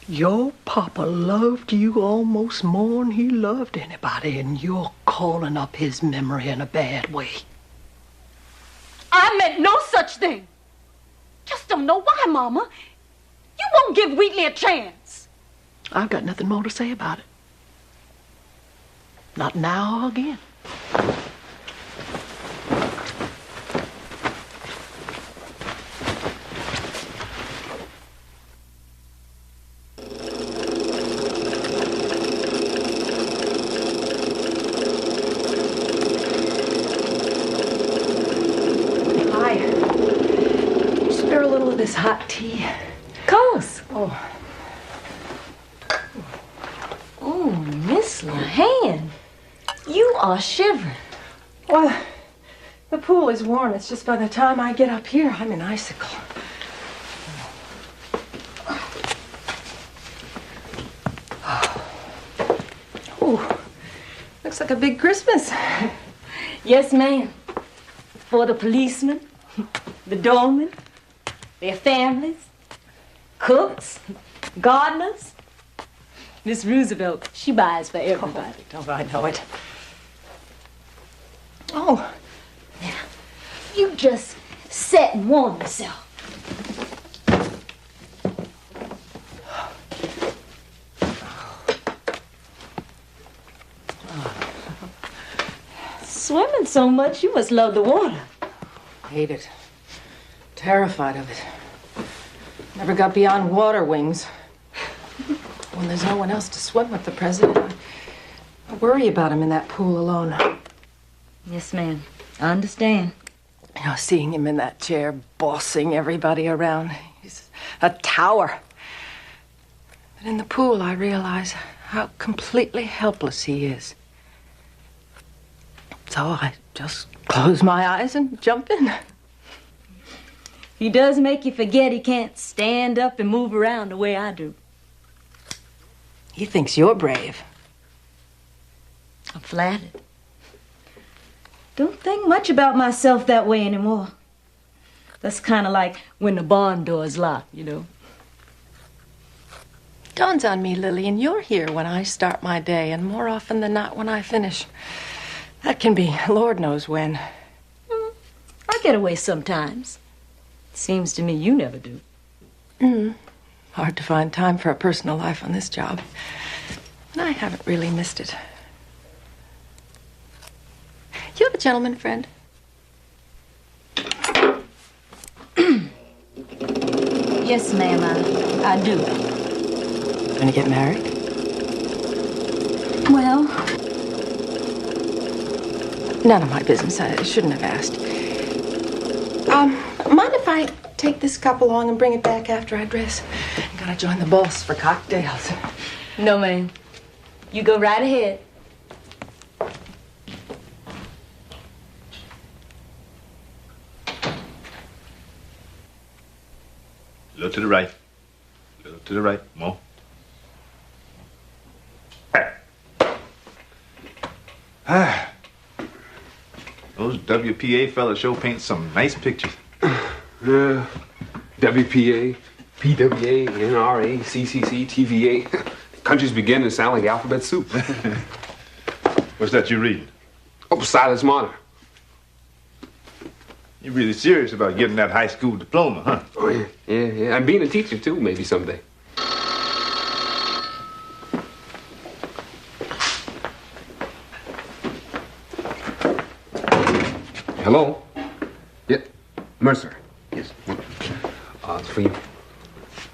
Your papa loved you almost more than he loved anybody, and you're calling up his memory in a bad way. I meant no such thing. Just don't know why, Mama. You won't give Wheatley a chance. I've got nothing more to say about it. Not now or again. This hot tea. Course. Oh. Oh, Miss LaHanne, you are shivering. Well, the pool is warm. It's just by the time I get up here, I'm an icicle. Oh, looks like a big Christmas. Yes, ma'am. For the policemen, the doormen, their families, cooks, gardeners. Miss Roosevelt, she buys for everybody. Oh, don't I know it? Oh. Now, you just sit and warm yourself. Swimming so much, you must love the water. Hate it. Terrified of it. Never got beyond water wings. When there's no one else to swim with the president, I worry about him in that pool alone. Yes, ma'am. I understand. You know, seeing him in that chair, bossing everybody around. He's a tower. But in the pool, I realize how completely helpless he is. So I just close my eyes and jump in. He does make you forget he can't stand up and move around the way I do. He thinks you're brave. I'm flattered. Don't think much about myself that way anymore. That's kind of like when the barn door's locked, you know. Dawns on me, Lillian, you're here when I start my day, and more often than not when I finish. That can be Lord knows when. I get away sometimes. Seems to me you never do. Hard to find time for a personal life on this job. And I haven't really missed it. You have a gentleman friend? Yes, ma'am, I do. Gonna get married? Well, none of my business. I shouldn't have asked. Mind if I take this cup along and bring it back after I dress? I gotta join the boss for cocktails. No, ma'am. You go right ahead. A little to the right. A little to the right. More. Those WPA fellas sure paint some nice pictures. WPA, PWA, NRA, CCC, TVA. Countries begin to sound like alphabet soup. What's that you're reading? Oh, Silas Marner. You're really serious about getting that high school diploma, huh? Oh, yeah. And being a teacher, too, maybe someday. Hello? Yeah, Mercer. Yes. It's for you.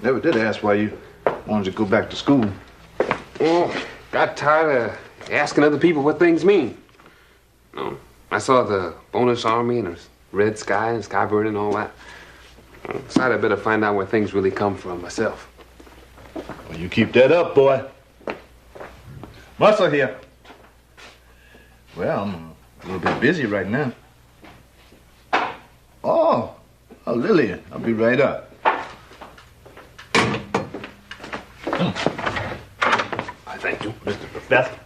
Never did ask why you wanted to go back to school. Oh, got tired of asking other people what things mean. No, I saw the bonus army and the red sky and sky burning and all that. I decided I better find out where things really come from myself. Well, you keep that up, boy. Muscle here. Well, I'm a little bit busy right now. Oh, Lillian, I'll be right up. I thank you, Mr. Professor.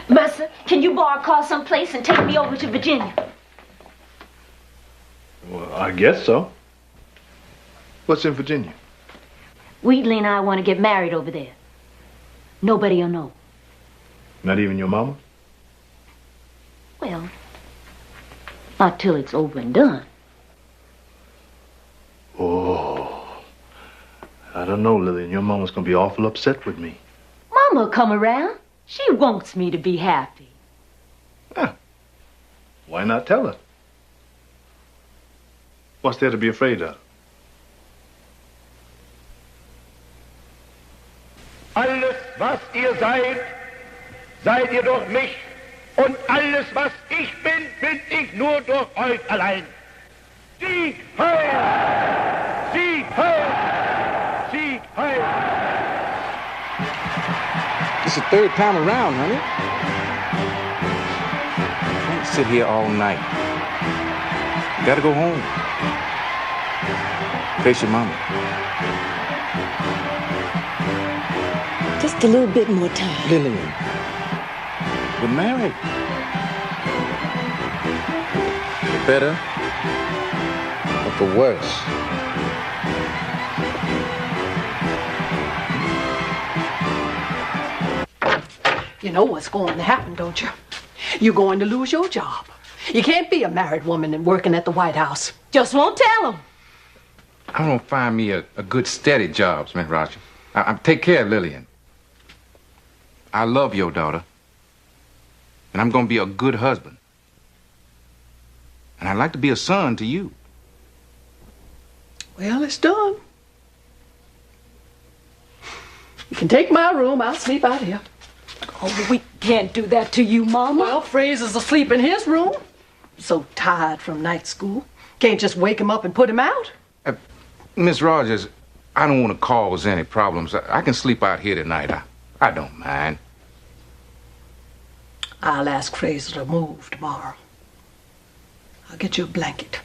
Mercer, can you borrow a car someplace and take me over to Virginia? Well, I guess so. What's in Virginia? Wheatley and I want to get married over there. Nobody'll know. Not even your mama? Well, not till it's over and done. Oh, I don't know, Lillian. Your mama's gonna be awful upset with me. Mama come around. She wants me to be happy. Why not tell her? What's there to be afraid of? Alles, was ihr seid, seid ihr durch mich. Und alles, was ich bin ich nur durch euch allein. Sieg heil! Sieg heil! Sieg heil! It's the third time around, honey. I can't sit here all night. You gotta go home. Face your mama. Just a little bit more time. Lillian, we're married. For better or for worse. You know what's going to happen, don't you? You're going to lose your job. You can't be a married woman and working at the White House. Just won't tell him. I'm gonna find me a good steady job, Miss Roger. I take care of Lillian. I love your daughter. And I'm gonna be a good husband. And I'd like to be a son to you. Well, it's done. You can take my room. I'll sleep out here. Oh, we can't do that to you, Mama. Well, Fraser's asleep in his room. So tired from night school. Can't just wake him up and put him out. Miss Rogers, I don't want to cause any problems. I can sleep out here tonight. I don't mind. I'll ask Fraser to move tomorrow. I'll get you a blanket.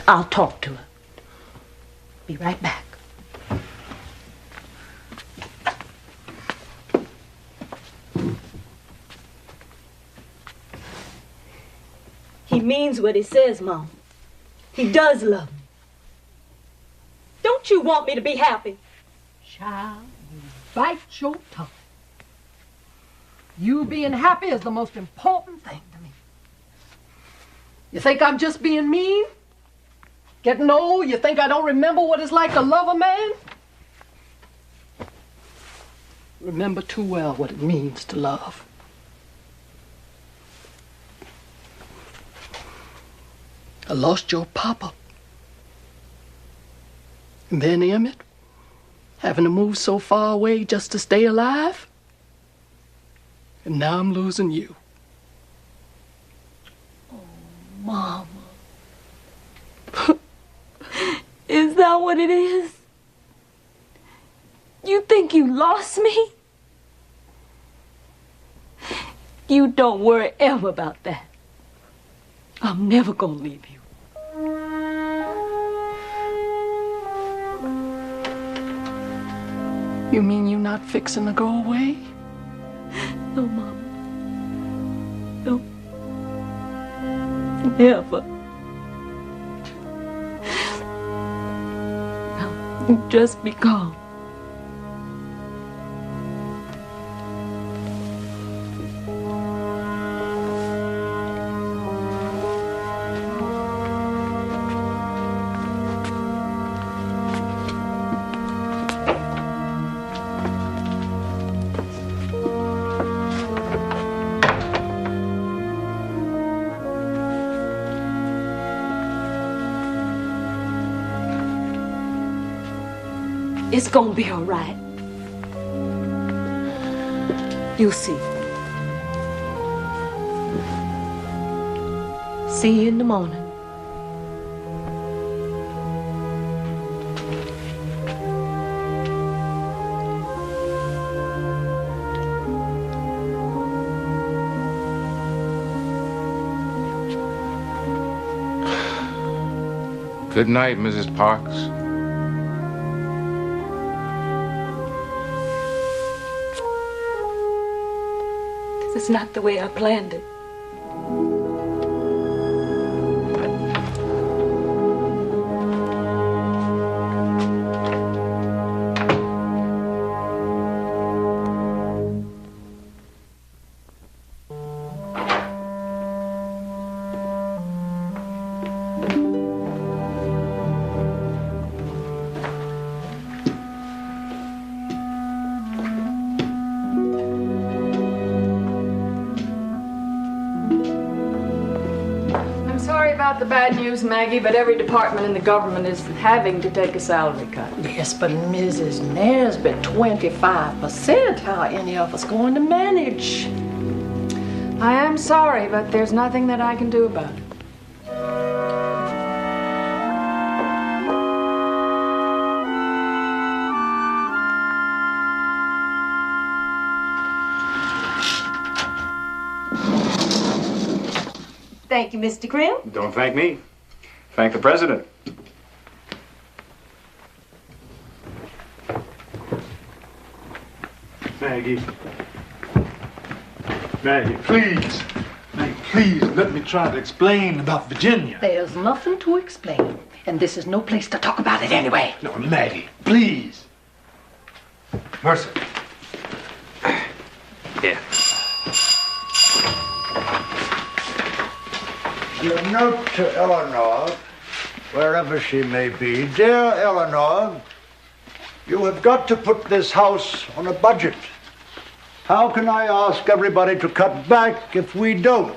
I'll talk to her. Be right back. He means what he says, Mom. He does love me. Don't you want me to be happy? Child, you bite your tongue. You being happy is the most important thing to me. You think I'm just being mean? Getting old, you think I don't remember what it's like to love a man? Remember too well what it means to love. I lost your papa. And then Emmett, having to move so far away just to stay alive. And now I'm losing you. Oh, Mama. Is that what it is? You think you lost me? You don't worry ever about that. I'm never gonna leave you. You mean you're not fixing to go away? No, Mama. No. Never. Now, just be calm. It's gonna be all right. You'll see. See you in the morning. Good night, Mrs. Parks. This is not the way I planned it. The bad news, Maggie, but every department in the government is having to take a salary cut. Yes, but Mrs. Nesbitt, 25%. How are any of us going to manage? I am sorry, but there's nothing that I can do about it. Thank you, Mr. Grimm. Don't thank me. Thank the president. Maggie. Maggie, please. Maggie, please, let me try to explain about Virginia. There's nothing to explain, and this is no place to talk about it anyway. No, Maggie, please. Mercer. Here. Your note to Eleanor, wherever she may be. Dear Eleanor, you have got to put this house on a budget. How can I ask everybody to cut back if we don't?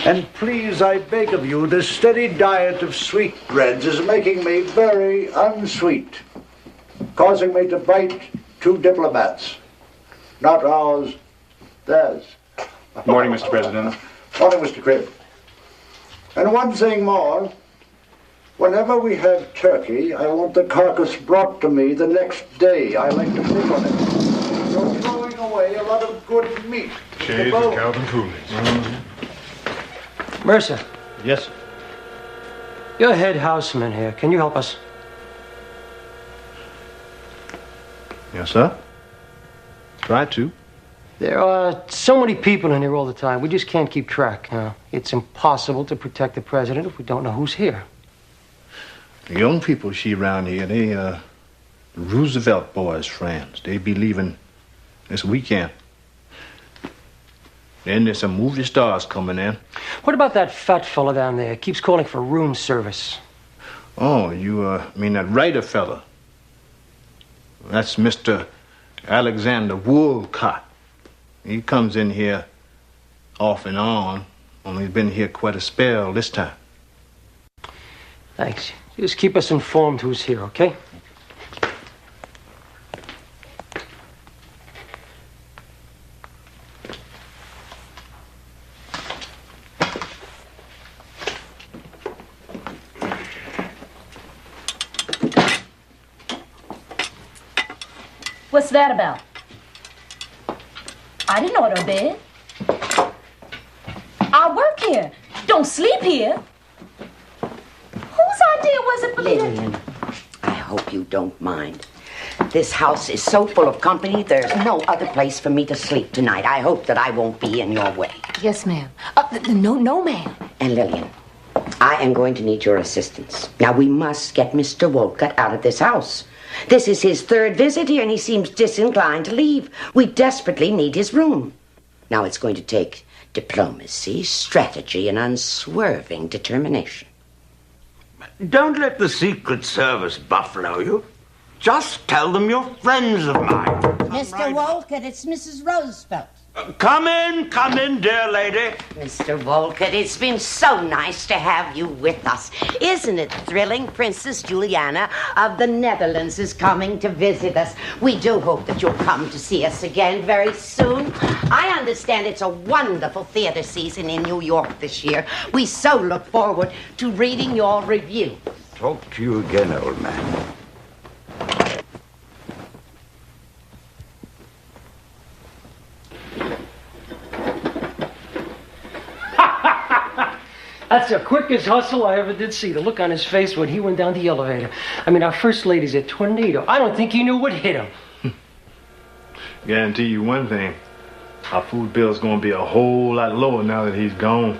And please, I beg of you, this steady diet of sweetbreads is making me very unsweet, causing me to bite 2 diplomats. Not ours, theirs. Morning, Mr. President. Morning, Mr. Cribb. And one thing more. Whenever we have turkey, I want the carcass brought to me the next day. I like to pick on it. You're throwing away a lot of good meat. Shades of Calvin Coolidge. Mercer. Yes, sir. You're head houseman here. Can you help us? Yes, sir. Try to. There are so many people in here all the time. We just can't keep track. It's impossible to protect the president if we don't know who's here. The young people she around here, they, Roosevelt boys' friends. They be leaving this weekend. Then there's some movie stars coming in. What about that fat fella down there? Keeps calling for room service. Oh, you, mean that writer fella? That's Mr. Alexander Woolcott. He comes in here off and on, only he's been here quite a spell this time. Thanks. Just keep us informed who's here, okay? What's that about? I didn't order a bed. I work here. Don't sleep here. Whose idea was it for Lillian, I hope you don't mind. This house is so full of company, there's no other place for me to sleep tonight. I hope that I won't be in your way. Yes, ma'am. No, ma'am. And Lillian, I am going to need your assistance. Now, we must get Mr. Wolcott out of this house. This is his 3rd visit here, and he seems disinclined to leave. We desperately need his room. Now, it's going to take diplomacy, strategy, and unswerving determination. Don't let the Secret Service buffalo you. Just tell them you're friends of mine. Mr. Wolcott, it's Mrs. Roosevelt. Come in, dear lady. Mr. Wolcott, it's been so nice to have you with us. Isn't it thrilling? Princess Juliana of the Netherlands is coming to visit us. We do hope that you'll come to see us again very soon. I understand it's a wonderful theater season in New York this year. We so look forward to reading your review. Talk to you again, old man. That's the quickest hustle I ever did see. The look on his face when he went down the elevator. I mean, our first lady's a tornado. I don't think he knew what hit him. Guarantee you one thing. Our food bill's gonna be a whole lot lower now that he's gone.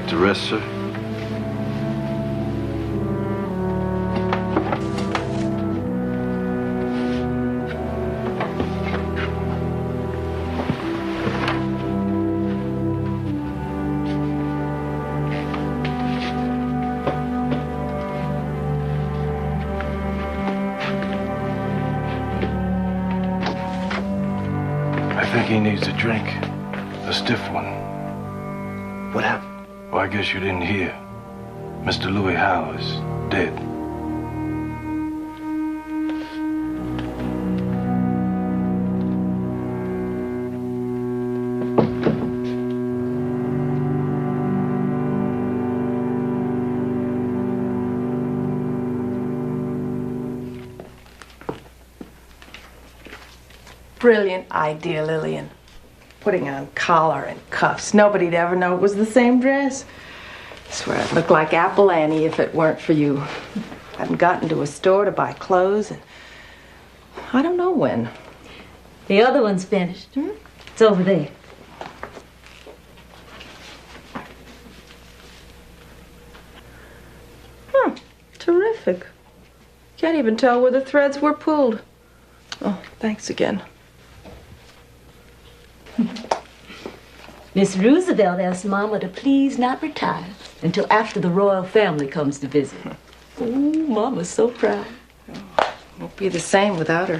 To rest, sir? I think he needs a drink. A stiff one. What happened? Well, I guess you didn't hear. Mr. Louis Howe is dead. Brilliant idea, Lillian. Putting on collar and cuffs. Nobody'd ever know it was the same dress. I swear I'd look like Apple Annie if it weren't for you. I hadn't gotten to a store to buy clothes, and I don't know when. The other one's finished. It's over there. Terrific. Can't even tell where the threads were pulled. Oh, thanks again. Miss Roosevelt asked Mama to please not retire until after the royal family comes to visit. Ooh, Mama's so proud. Won't be the same without her.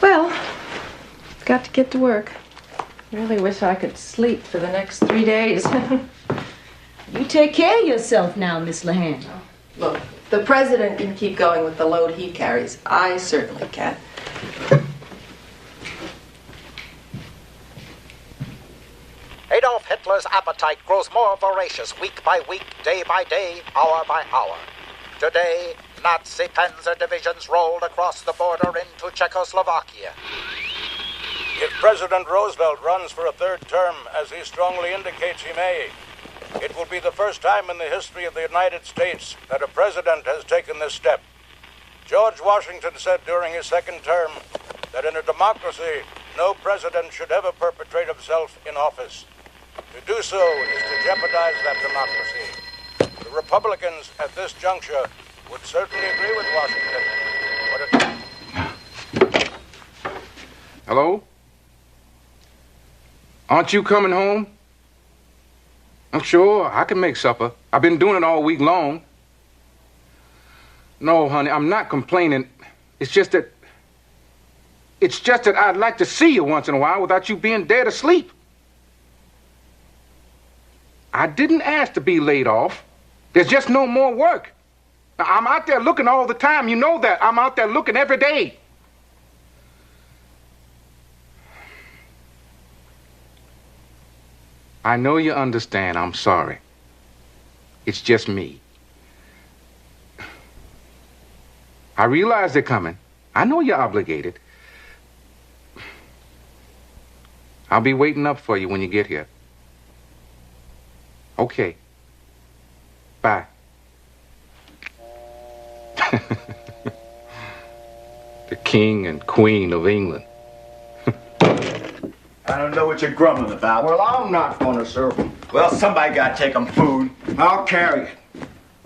Well, got to get to work. Really wish I could sleep for the next 3 days. You take care of yourself now, Miss Lehan. Look, the president can keep going with the load he carries. I certainly can. Adolf Hitler's appetite grows more voracious week by week, day by day, hour by hour. Today, Nazi panzer divisions rolled across the border into Czechoslovakia. If President Roosevelt runs for a third term, as he strongly indicates he may, it will be the first time in the history of the United States that a president has taken this step. George Washington said during his second term that in a democracy, no president should ever perpetrate himself in office. To do so is to jeopardize that democracy. The Republicans at this juncture would certainly agree with Washington. Hello? Aren't you coming home? I'm sure I can make supper. I've been doing it all week long. No, honey, I'm not complaining. It's just that I'd like to see you once in a while without you being dead asleep. I didn't ask to be laid off. There's just no more work. I'm out there looking all the time. You know that. I'm out there looking every day. I know you understand. I'm sorry. It's just me. I realize they're coming. I know you're obligated. I'll be waiting up for you when you get here. Okay. Bye. The king and queen of England. I don't know what you're grumbling about. Well, I'm not going to serve them. Well, somebody got to take them food. I'll carry it.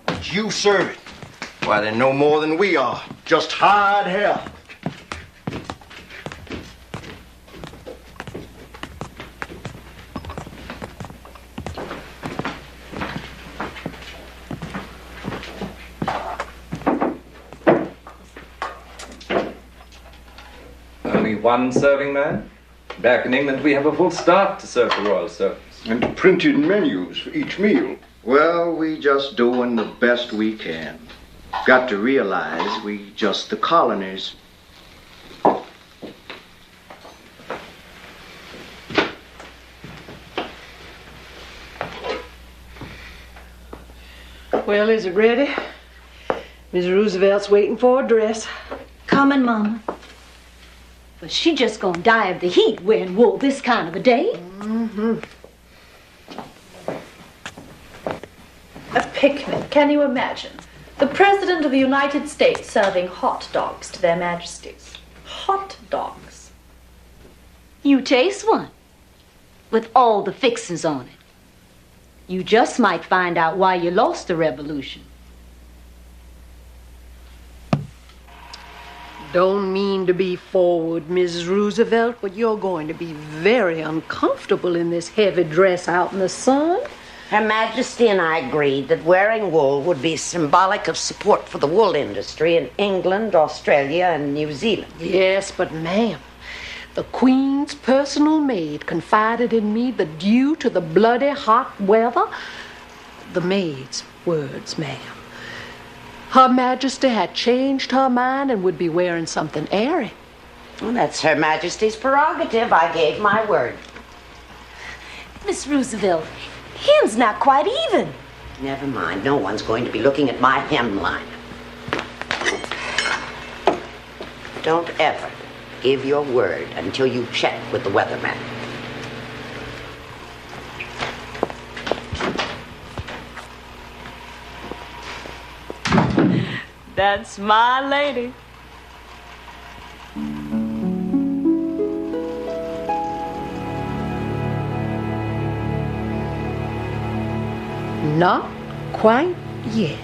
But you serve it. Why, they're no more than we are. Just hired hell. Only one serving man? Back in England, we have a full staff to serve the royal servants. And printed menus for each meal. Well, we just doing the best we can. Got to realize we just the colonies. Well, is it ready? Miss Roosevelt's waiting for a dress. Coming, Mama. But she just gonna die of the heat wearing wool this kind of a day. Mm-hmm. A picnic, can you imagine? The President of the United States serving hot dogs to their majesties. Hot dogs. You taste one with all the fixings on it. You just might find out why you lost the revolution. Don't mean to be forward, Mrs. Roosevelt, but you're going to be very uncomfortable in this heavy dress out in the sun. Her Majesty and I agreed that wearing wool would be symbolic of support for the wool industry in England, Australia, and New Zealand. Yes, but ma'am, the Queen's personal maid confided in me that due to the bloody hot weather, the maid's words, ma'am, Her Majesty had changed her mind and would be wearing something airy. Well, that's Her Majesty's prerogative. I gave my word. Miss Roosevelt, hem's not quite even. Never mind. No one's going to be looking at my hemline. Don't ever give your word until you check with the weatherman. That's my lady. Not quite yet.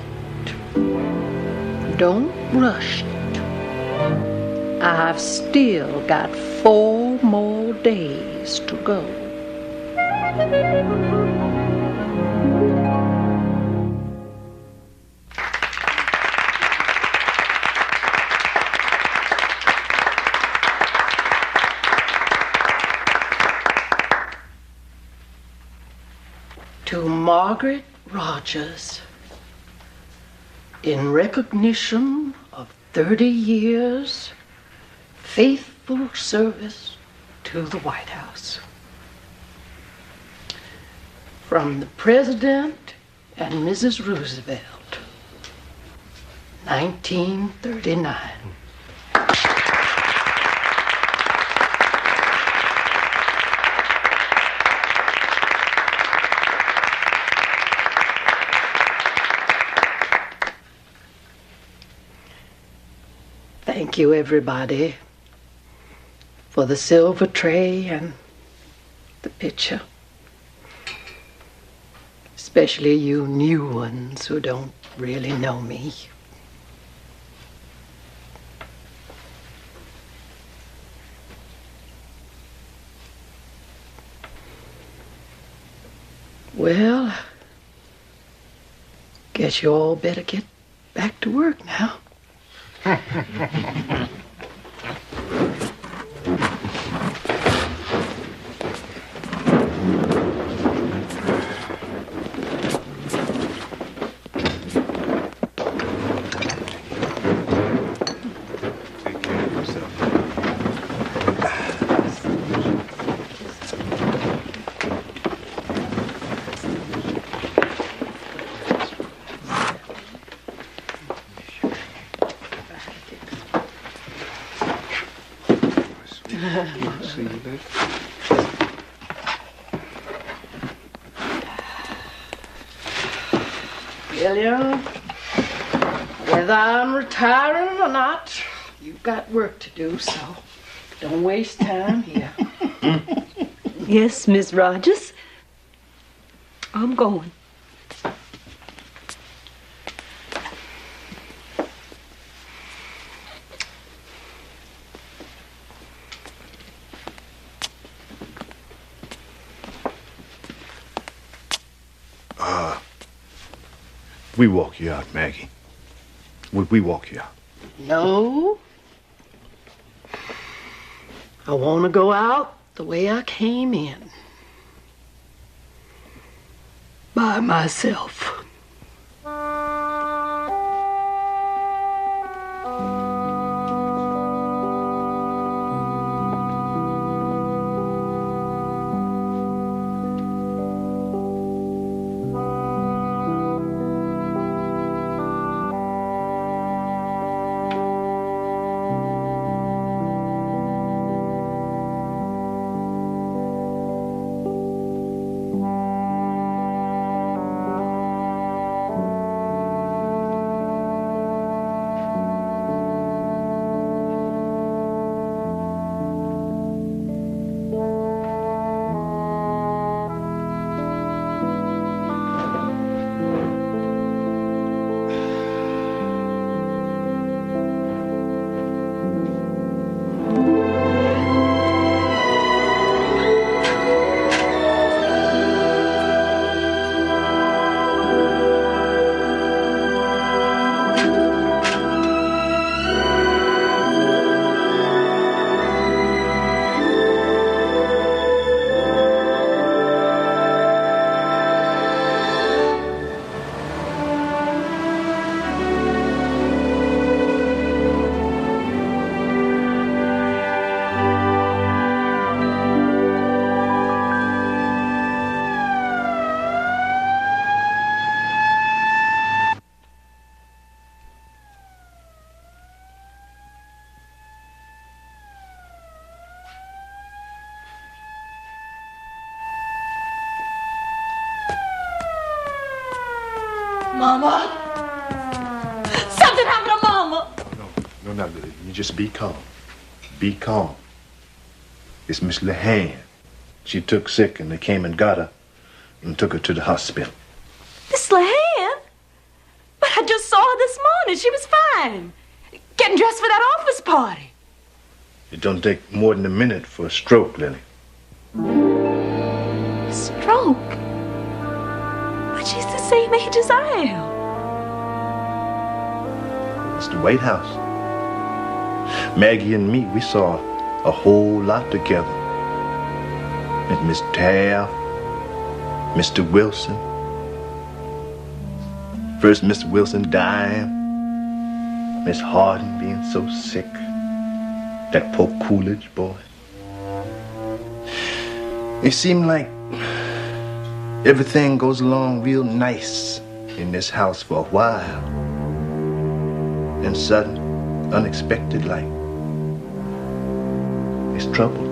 Don't rush it. I've still got 4 more days to go. To Margaret Rogers, in recognition of 30 years faithful service to the White House. From the President and Mrs. Roosevelt, 1939. Thank you, everybody, for the silver tray and the picture. Especially you new ones who don't really know me. Well, guess you all better get back to work now. Lillian, Whether I'm retiring or not, you've got work to do, so don't waste time here. Yes, Miss Rogers. I'm going. We walk you out, Maggie. We walk you out. No. I want to go out the way I came in. By myself. Mama! Something happened to Mama! No, not Lillian. You just be calm. Be calm. It's Miss Lillian. She took sick and they came and got her and took her to the hospital. Miss Lillian? But I just saw her this morning. She was fine. Getting dressed for that office party. It don't take more than a minute for a stroke, Lily. A stroke? But she's the same age as I am. It's the Whitehouse. Maggie and me, we saw a whole lot together. Met Miss Taft, Mr. Wilson. First Mr. Wilson dying. Miss Harden being so sick. That poor Coolidge boy. It seemed like everything goes along real nice in this house for a while. And sudden, unexpected like, it's trouble.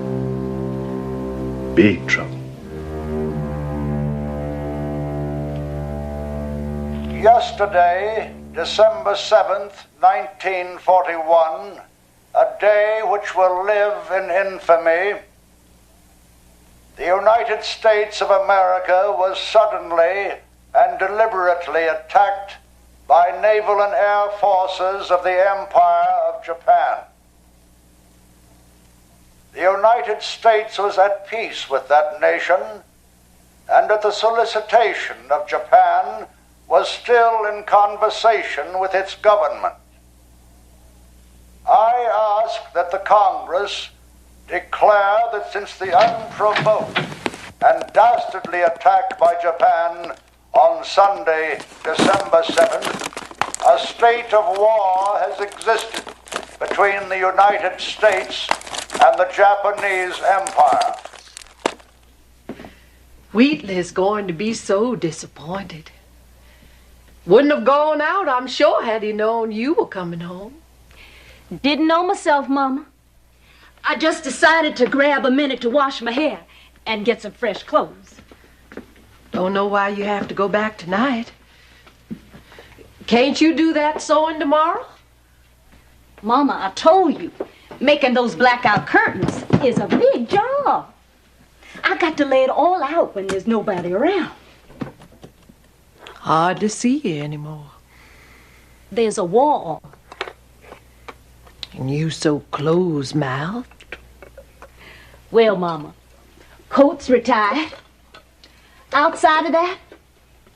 Big trouble. Yesterday, December 7th, 1941, a day which will live in infamy, the United States of America was suddenly and deliberately attacked by naval and air forces of the Empire of Japan. The United States was at peace with that nation, and at the solicitation of Japan, was still in conversation with its government. I ask that the Congress declare that since the unprovoked and dastardly attack by Japan on Sunday, December 7th, a state of war has existed between the United States and the Japanese Empire. Wheatley's going to be so disappointed. Wouldn't have gone out, I'm sure, had he known you were coming home. Didn't know myself, Mama. I just decided to grab a minute to wash my hair and get some fresh clothes. Don't know why you have to go back tonight. Can't you do that sewing tomorrow? Mama, I told you, making those blackout curtains is a big job. I got to lay it all out when there's nobody around. Hard to see you anymore. There's a wall. And you so close-mouthed. Well, Mama, Coat's retired. Outside of that,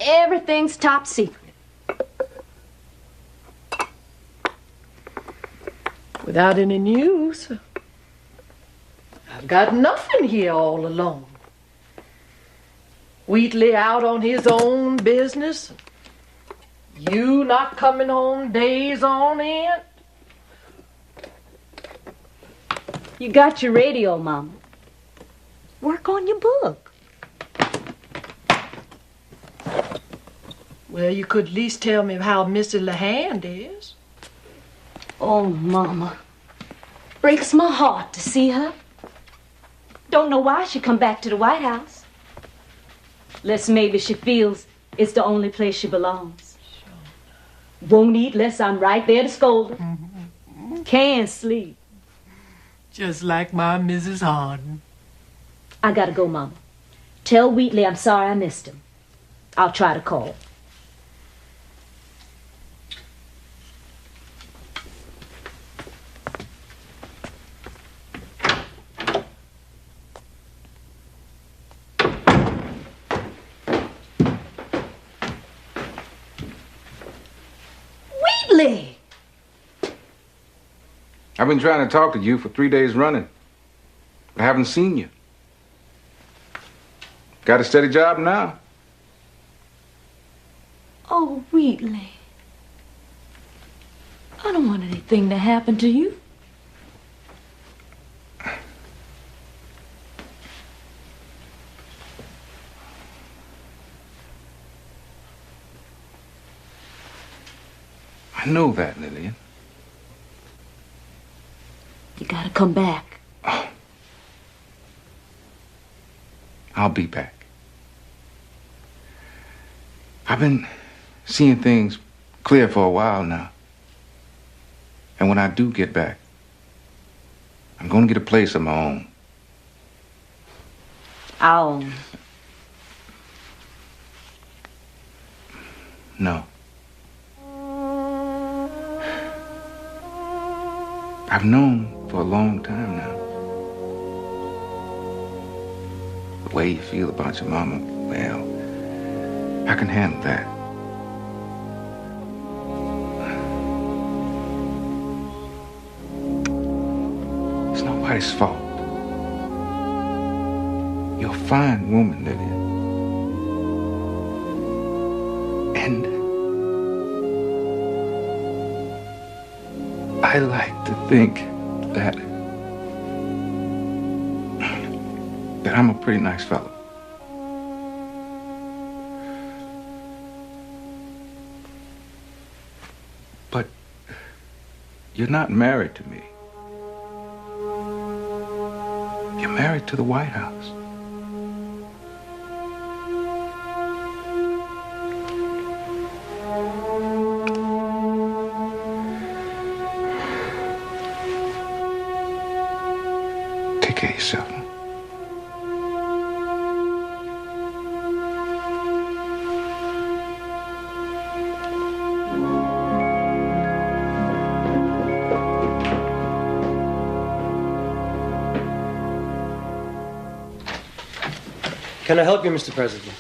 everything's top secret. Without any news, I've got nothing here all alone. Wheatley out on his own business. You not coming home days on end. You got your radio, Mama. Work on your book. Well, you could at least tell me how Mrs. LeHand is. Oh, Mama. Breaks my heart to see her. Don't know why she come back to the White House. Less maybe she feels it's the only place she belongs. Won't eat less I'm right there to scold her. Can't sleep. Just like my Mrs. Harden. I gotta go, Mama. Tell Wheatley I'm sorry I missed him. I'll try to call. Wheatley! I've been trying to talk to you for 3 days running. I haven't seen you. Got a steady job now? Oh, Wheatley. I don't want anything to happen to you. I know that, Lillian. You gotta come back. I'll be back. I've been seeing things clear for a while now. And when I do get back, I'm gonna get a place of my own. Our own. No. I've known for a long time now. The way you feel about your mama, well, I can handle that. It's nobody's fault. You're a fine woman, Lillian. And I like to think that I'm a pretty nice fellow. But you're not married to me. You're married to the White House. Take care of yourself. Can I help you, Mr. President?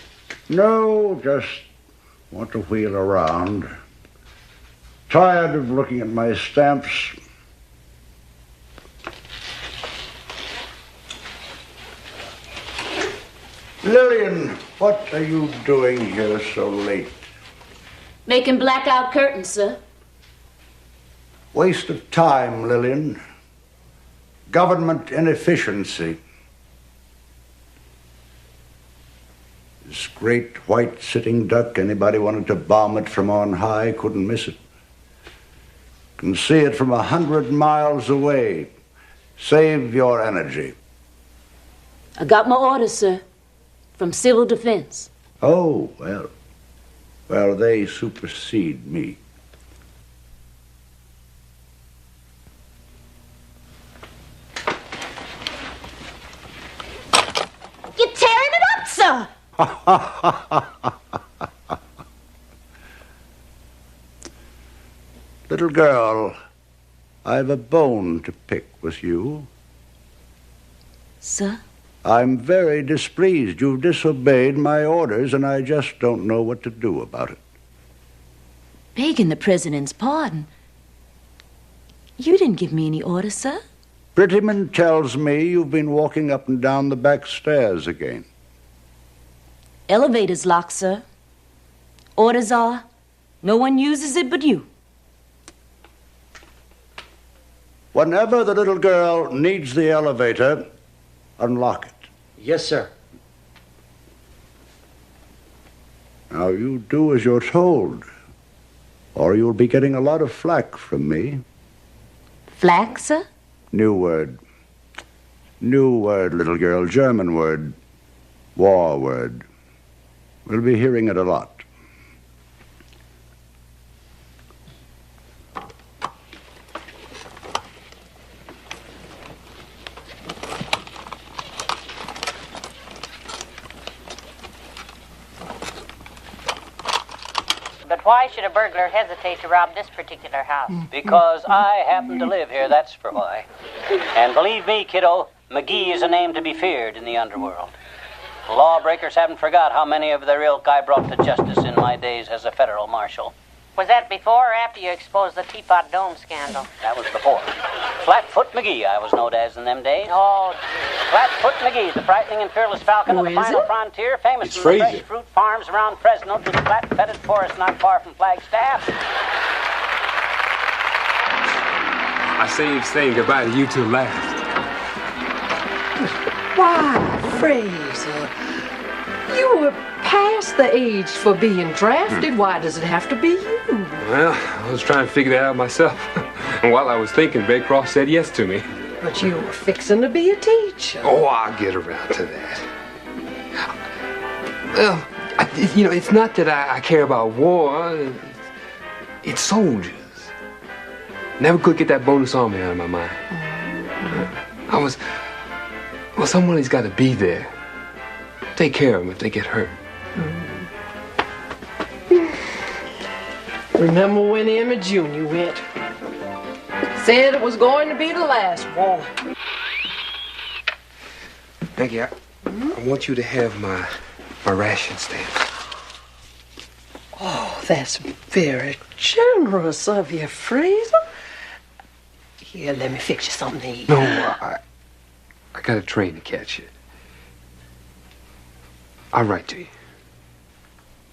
No, just want to wheel around. Tired of looking at my stamps. Lillian, what are you doing here so late? Making blackout curtains, sir. Waste of time, Lillian. Government inefficiency. This great white sitting duck, anybody wanted to bomb it from on high couldn't miss it. Can see it from 100 miles away. Save your energy. I got my orders, sir, from Civil Defense. Oh, well, they supersede me. Little girl, I've a bone to pick with you. Sir? I'm very displeased. You've disobeyed my orders, and I just don't know what to do about it. Begging the president's pardon. You didn't give me any orders, sir. Prettyman tells me you've been walking up and down the back stairs again. Elevator's locked, sir. Orders are, no one uses it but you. Whenever the little girl needs the elevator, unlock it. Yes, sir. Now, you do as you're told, or you'll be getting a lot of flack from me. Flack, sir? New word. New word, little girl. German word. War word. We'll be hearing it a lot. But why should a burglar hesitate to rob this particular house? Because I happen to live here, that's for why. And believe me, kiddo, McGee is a name to be feared in the underworld. Lawbreakers haven't forgot how many of their ilk I brought to justice in my days as a federal marshal. Was that before or after you exposed the Teapot Dome scandal? That was before. Flatfoot McGee, I was known as in them days. Oh, Flatfoot McGee, the frightening and fearless falcon of the final frontier, famous It's from the Fraser. fresh fruit farms around Fresno to the flat-bedded forest not far from Flagstaff. I saved saying goodbye to you till last. Why, Fraser, you were past the age for being drafted. Why does it have to be you? Well, I was trying to figure that out myself. And while I was thinking, Baycroft said yes to me. But you were fixing to be a teacher. Oh, I'll get around to that. Well, it's not that I care about war. It's soldiers. Never could get that bonus army out of my mind. Somebody's got to be there. Take care of them if they get hurt. Remember when Emmett Jr. went? Said it was going to be the last war. Maggie, I want you to have my ration stamp. Oh, that's very generous of you, Fraser. Here, let me fix you something to eat. No, I got a train to catch you. I'll write to you.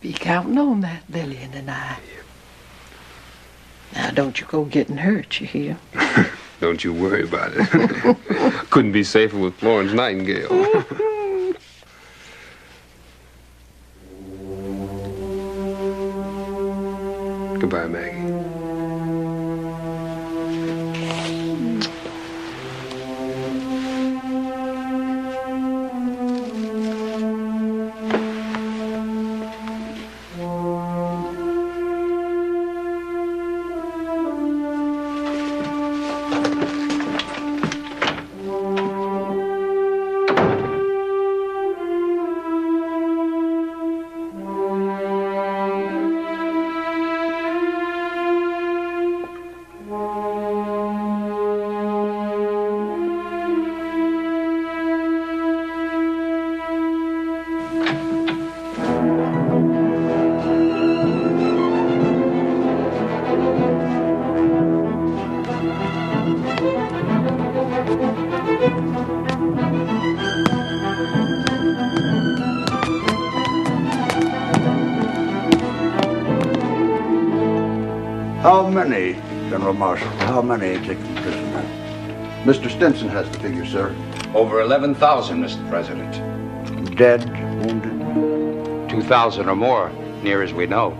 Be counting on that, Lillian and I. Now, don't you go getting hurt, you hear? Don't you worry about it. Couldn't be safer with Florence Nightingale. Goodbye, Maggie. How many, General Marshal? How many taken prisoner? Mr. Stinson has the figure, sir. Over 11,000, Mr. President. Dead, wounded? 2,000 or more, near as we know.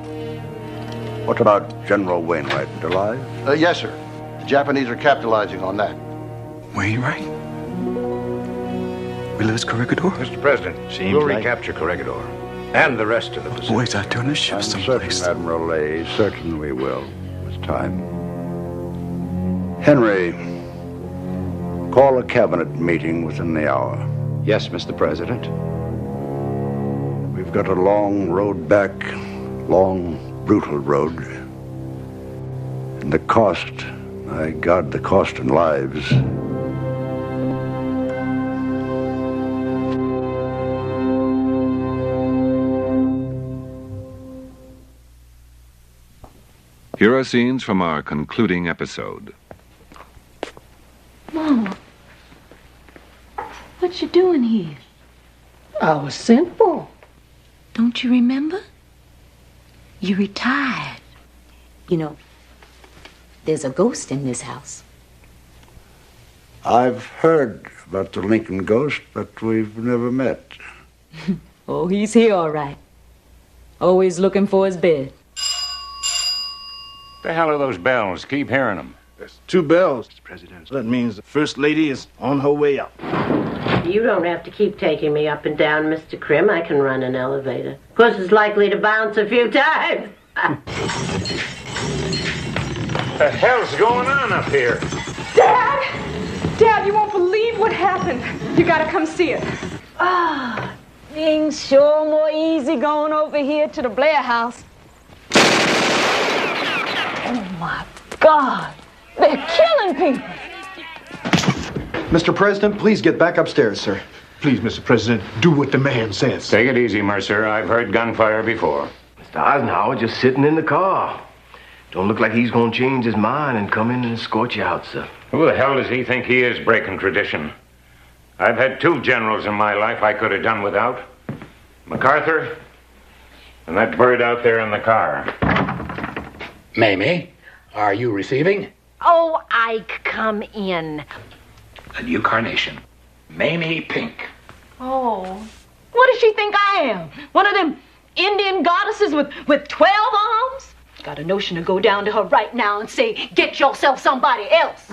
What about General Wainwright, alive? Yes, sir. The Japanese are capitalizing on that. Wainwright? We lose Corregidor? Mr. President, we'll recapture Corregidor and the rest of the Pacific. Boys out there on the ship someplace. Certain, Admiral Lay, certain we will. It's time. Henry, call a cabinet meeting within the hour. Yes, Mr. President. We've We've got a long road back, long, brutal road. And the cost, my God, the cost in lives. Here are scenes from our concluding episode. Mama, what you doing here? I was sent for. Don't you remember? You retired. You know, there's a ghost in this house. I've heard about the Lincoln ghost, but we've never met. Oh, he's here all right. Always looking for his bed. The hell are those bells? Keep hearing them. There's 2 bells, Mr. President. That means the First Lady is on her way up. You don't have to keep taking me up and down, Mr. Krim. I can run an elevator. Of course, it's likely to bounce a few times. The hell's going on up here? Dad! Dad, you won't believe what happened. You gotta come see it. Ah, things sure more easy going over here to the Blair house. Oh, my God. They're killing people. Mr. President, please get back upstairs, sir. Please, Mr. President, do what the man says. Take it easy, Mercer. I've heard gunfire before. Mr. Eisenhower just sitting in the car. Don't look like he's going to change his mind and come in and escort you out, sir. Who the hell does he think he is, breaking tradition? I've had 2 generals in my life I could have done without. MacArthur and that bird out there in the car. Mamie, are you receiving? Oh, Ike, come in. A new carnation. Mamie Pink. Oh, what does she think I am? One of them Indian goddesses with 12 arms? Got a notion to go down to her right now and say, get yourself somebody else.